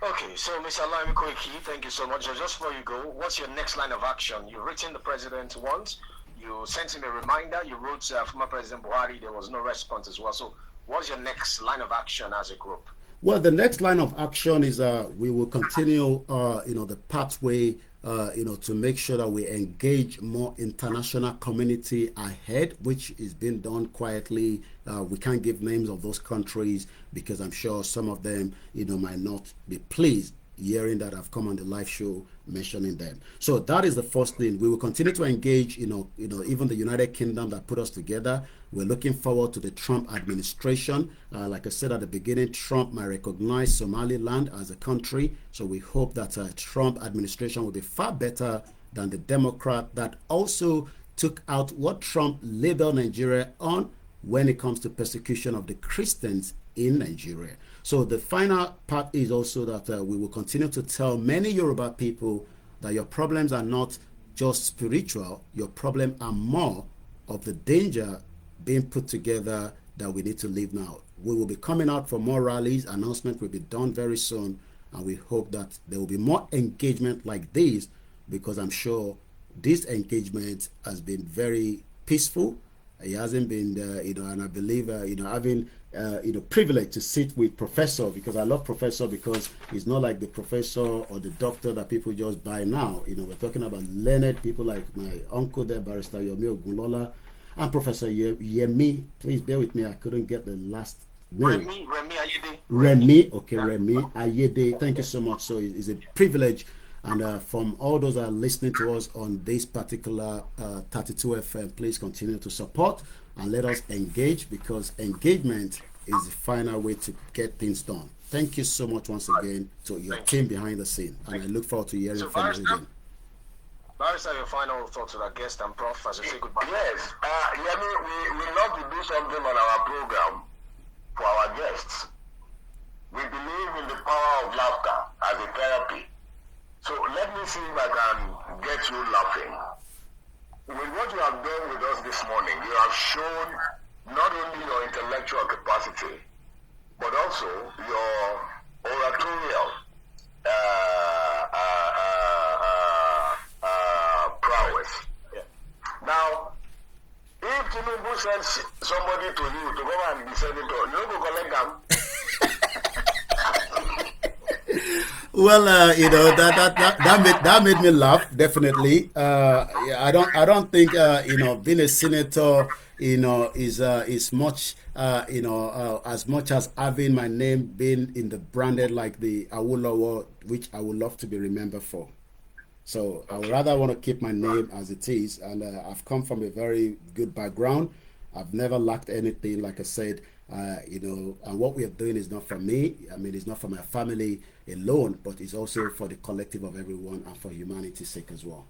Okay, so Mr. OLAYOMI Koiki, thank you so much. Just before you go, what's your next line of action? You've written the president once, you sent him a reminder, you wrote former President Buhari, there was no response as well. So what's your next line of action as a group? Well, the next line of action is we will continue, the pathway, to make sure that we engage more international community ahead, which is being done quietly. We can't give names of those countries because I'm sure some of them, might not be pleased hearing that I've come on the live show mentioning them. So that is the first thing. We will continue to engage, even the United Kingdom that put us together. We're looking forward to the Trump administration. Like I said at the beginning, Trump might recognize Somaliland as a country. So we hope that Trump administration will be far better than the Democrat that also took out what Trump labeled Nigeria on when it comes to persecution of the Christians in Nigeria. So the final part is also that we will continue to tell many Yoruba people that your problems are not just spiritual, your problems are more of the danger being put together that we need to live now. We will be coming out for more rallies. Announcement will be done very soon, and we hope that there will be more engagement like this, because I'm sure this engagement has been very peaceful. It hasn't been, and I believe, having, privilege to sit with Professor, because I love Professor because he's not like the professor or the doctor that people just buy now. We're talking about learned people like my uncle there, Barrister Yomi Ogunlola, and Professor Yemi. Please bear with me, I couldn't get the last name. Remi Ayade. Remi, okay, Remi Ayade. Thank you so much. So it's a privilege. And from all those that are listening to us on this particular 32 FM, please continue to support and let us engage, because engagement is the final way to get things done. Thank you so much once again to your team behind the scene, and I look forward to hearing from you again. Barrister, your final thoughts with our guest and Prof as we say goodbye. Yes, Yemi, we love to do something on our program for our guests. We believe in the power of laughter as a therapy. So let me see if I can get you laughing. With what you have done with us this morning, you have shown not only your intellectual capacity, but also your oratorial prowess. Yeah. Now, if Tinubu sends somebody to you to go and be senator, you go collect them. Well, that made me laugh. Definitely. I don't think being a senator, is much, as much as having my name being in the branded like the Awolowo, which I would love to be remembered for. So I would rather want to keep my name as it is, and I've come from a very good background. I've never lacked anything, like I said. And what we are doing is not for me. I mean, it's not for my family alone, but it's also for the collective of everyone and for humanity's sake as well.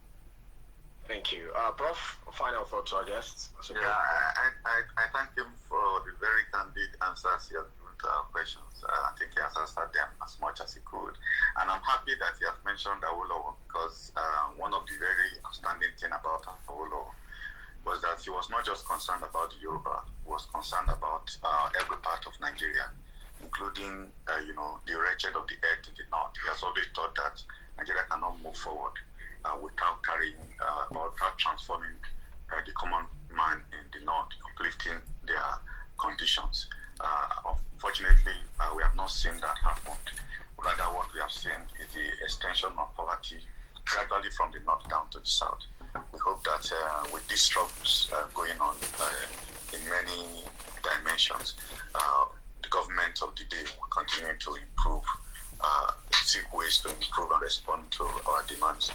Thank you. Prof, final thoughts to our guests? Yeah, I thank him for the very candid answers he has given to our questions. I think he has answered them as much as he could. And I'm happy that he has mentioned Awolowo, because one of the very outstanding things about Awolowo was that he was not just concerned about the Yoruba, he was concerned about every part of Nigeria, including, the wretched of the earth in the north. He has always thought that Nigeria cannot move forward without carrying or without transforming the common man in the north, uplifting their conditions. Unfortunately, we have not seen that happen. Rather, what we have seen is the extension of poverty gradually from the north down to the south. We hope that with these struggles going on in many dimensions, the government of the day will continue to improve, seek ways to improve and respond to our demands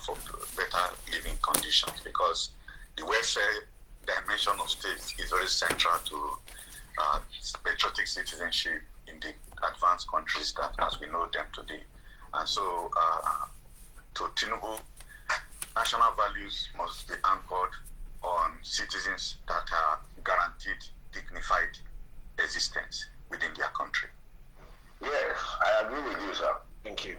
for better living conditions, because the welfare dimension of states is very central to patriotic citizenship in the advanced countries that as we know them today. And so to Tinubu, national values must be anchored on citizens that are guaranteed dignified existence within their country. Yes, I agree with you, sir. Thank you.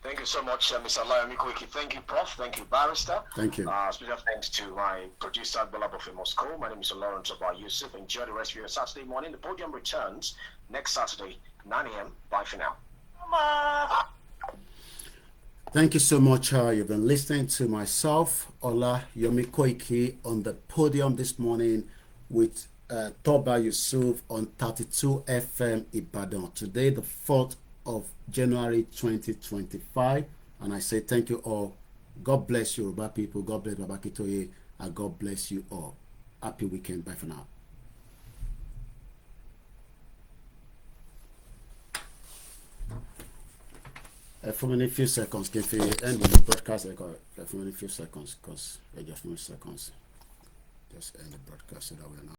Thank you so much, Mr. OLAYOMI KOIKI. Thank you, Prof. Thank you, Barrister. Thank you. Special thanks to my producer, Bola from Moscow. My name is Lawrence Oba Yusuf. Enjoy the rest of your Saturday morning. The podium returns next Saturday, 9 a.m. Bye for now. Thank you so much. You've been listening to myself, OLAYOMI KOIKI, on the podium this morning with Toba Yusuf on 32 FM Ibadan. Today, the 4th of January 2025. And I say thank you all. God bless Yoruba people. God bless Baba Kitoye. And God bless you all. Happy weekend. Bye for now. For many few seconds, can you end with the broadcast? For many few seconds, because just few seconds. Just end the broadcast so that we're not.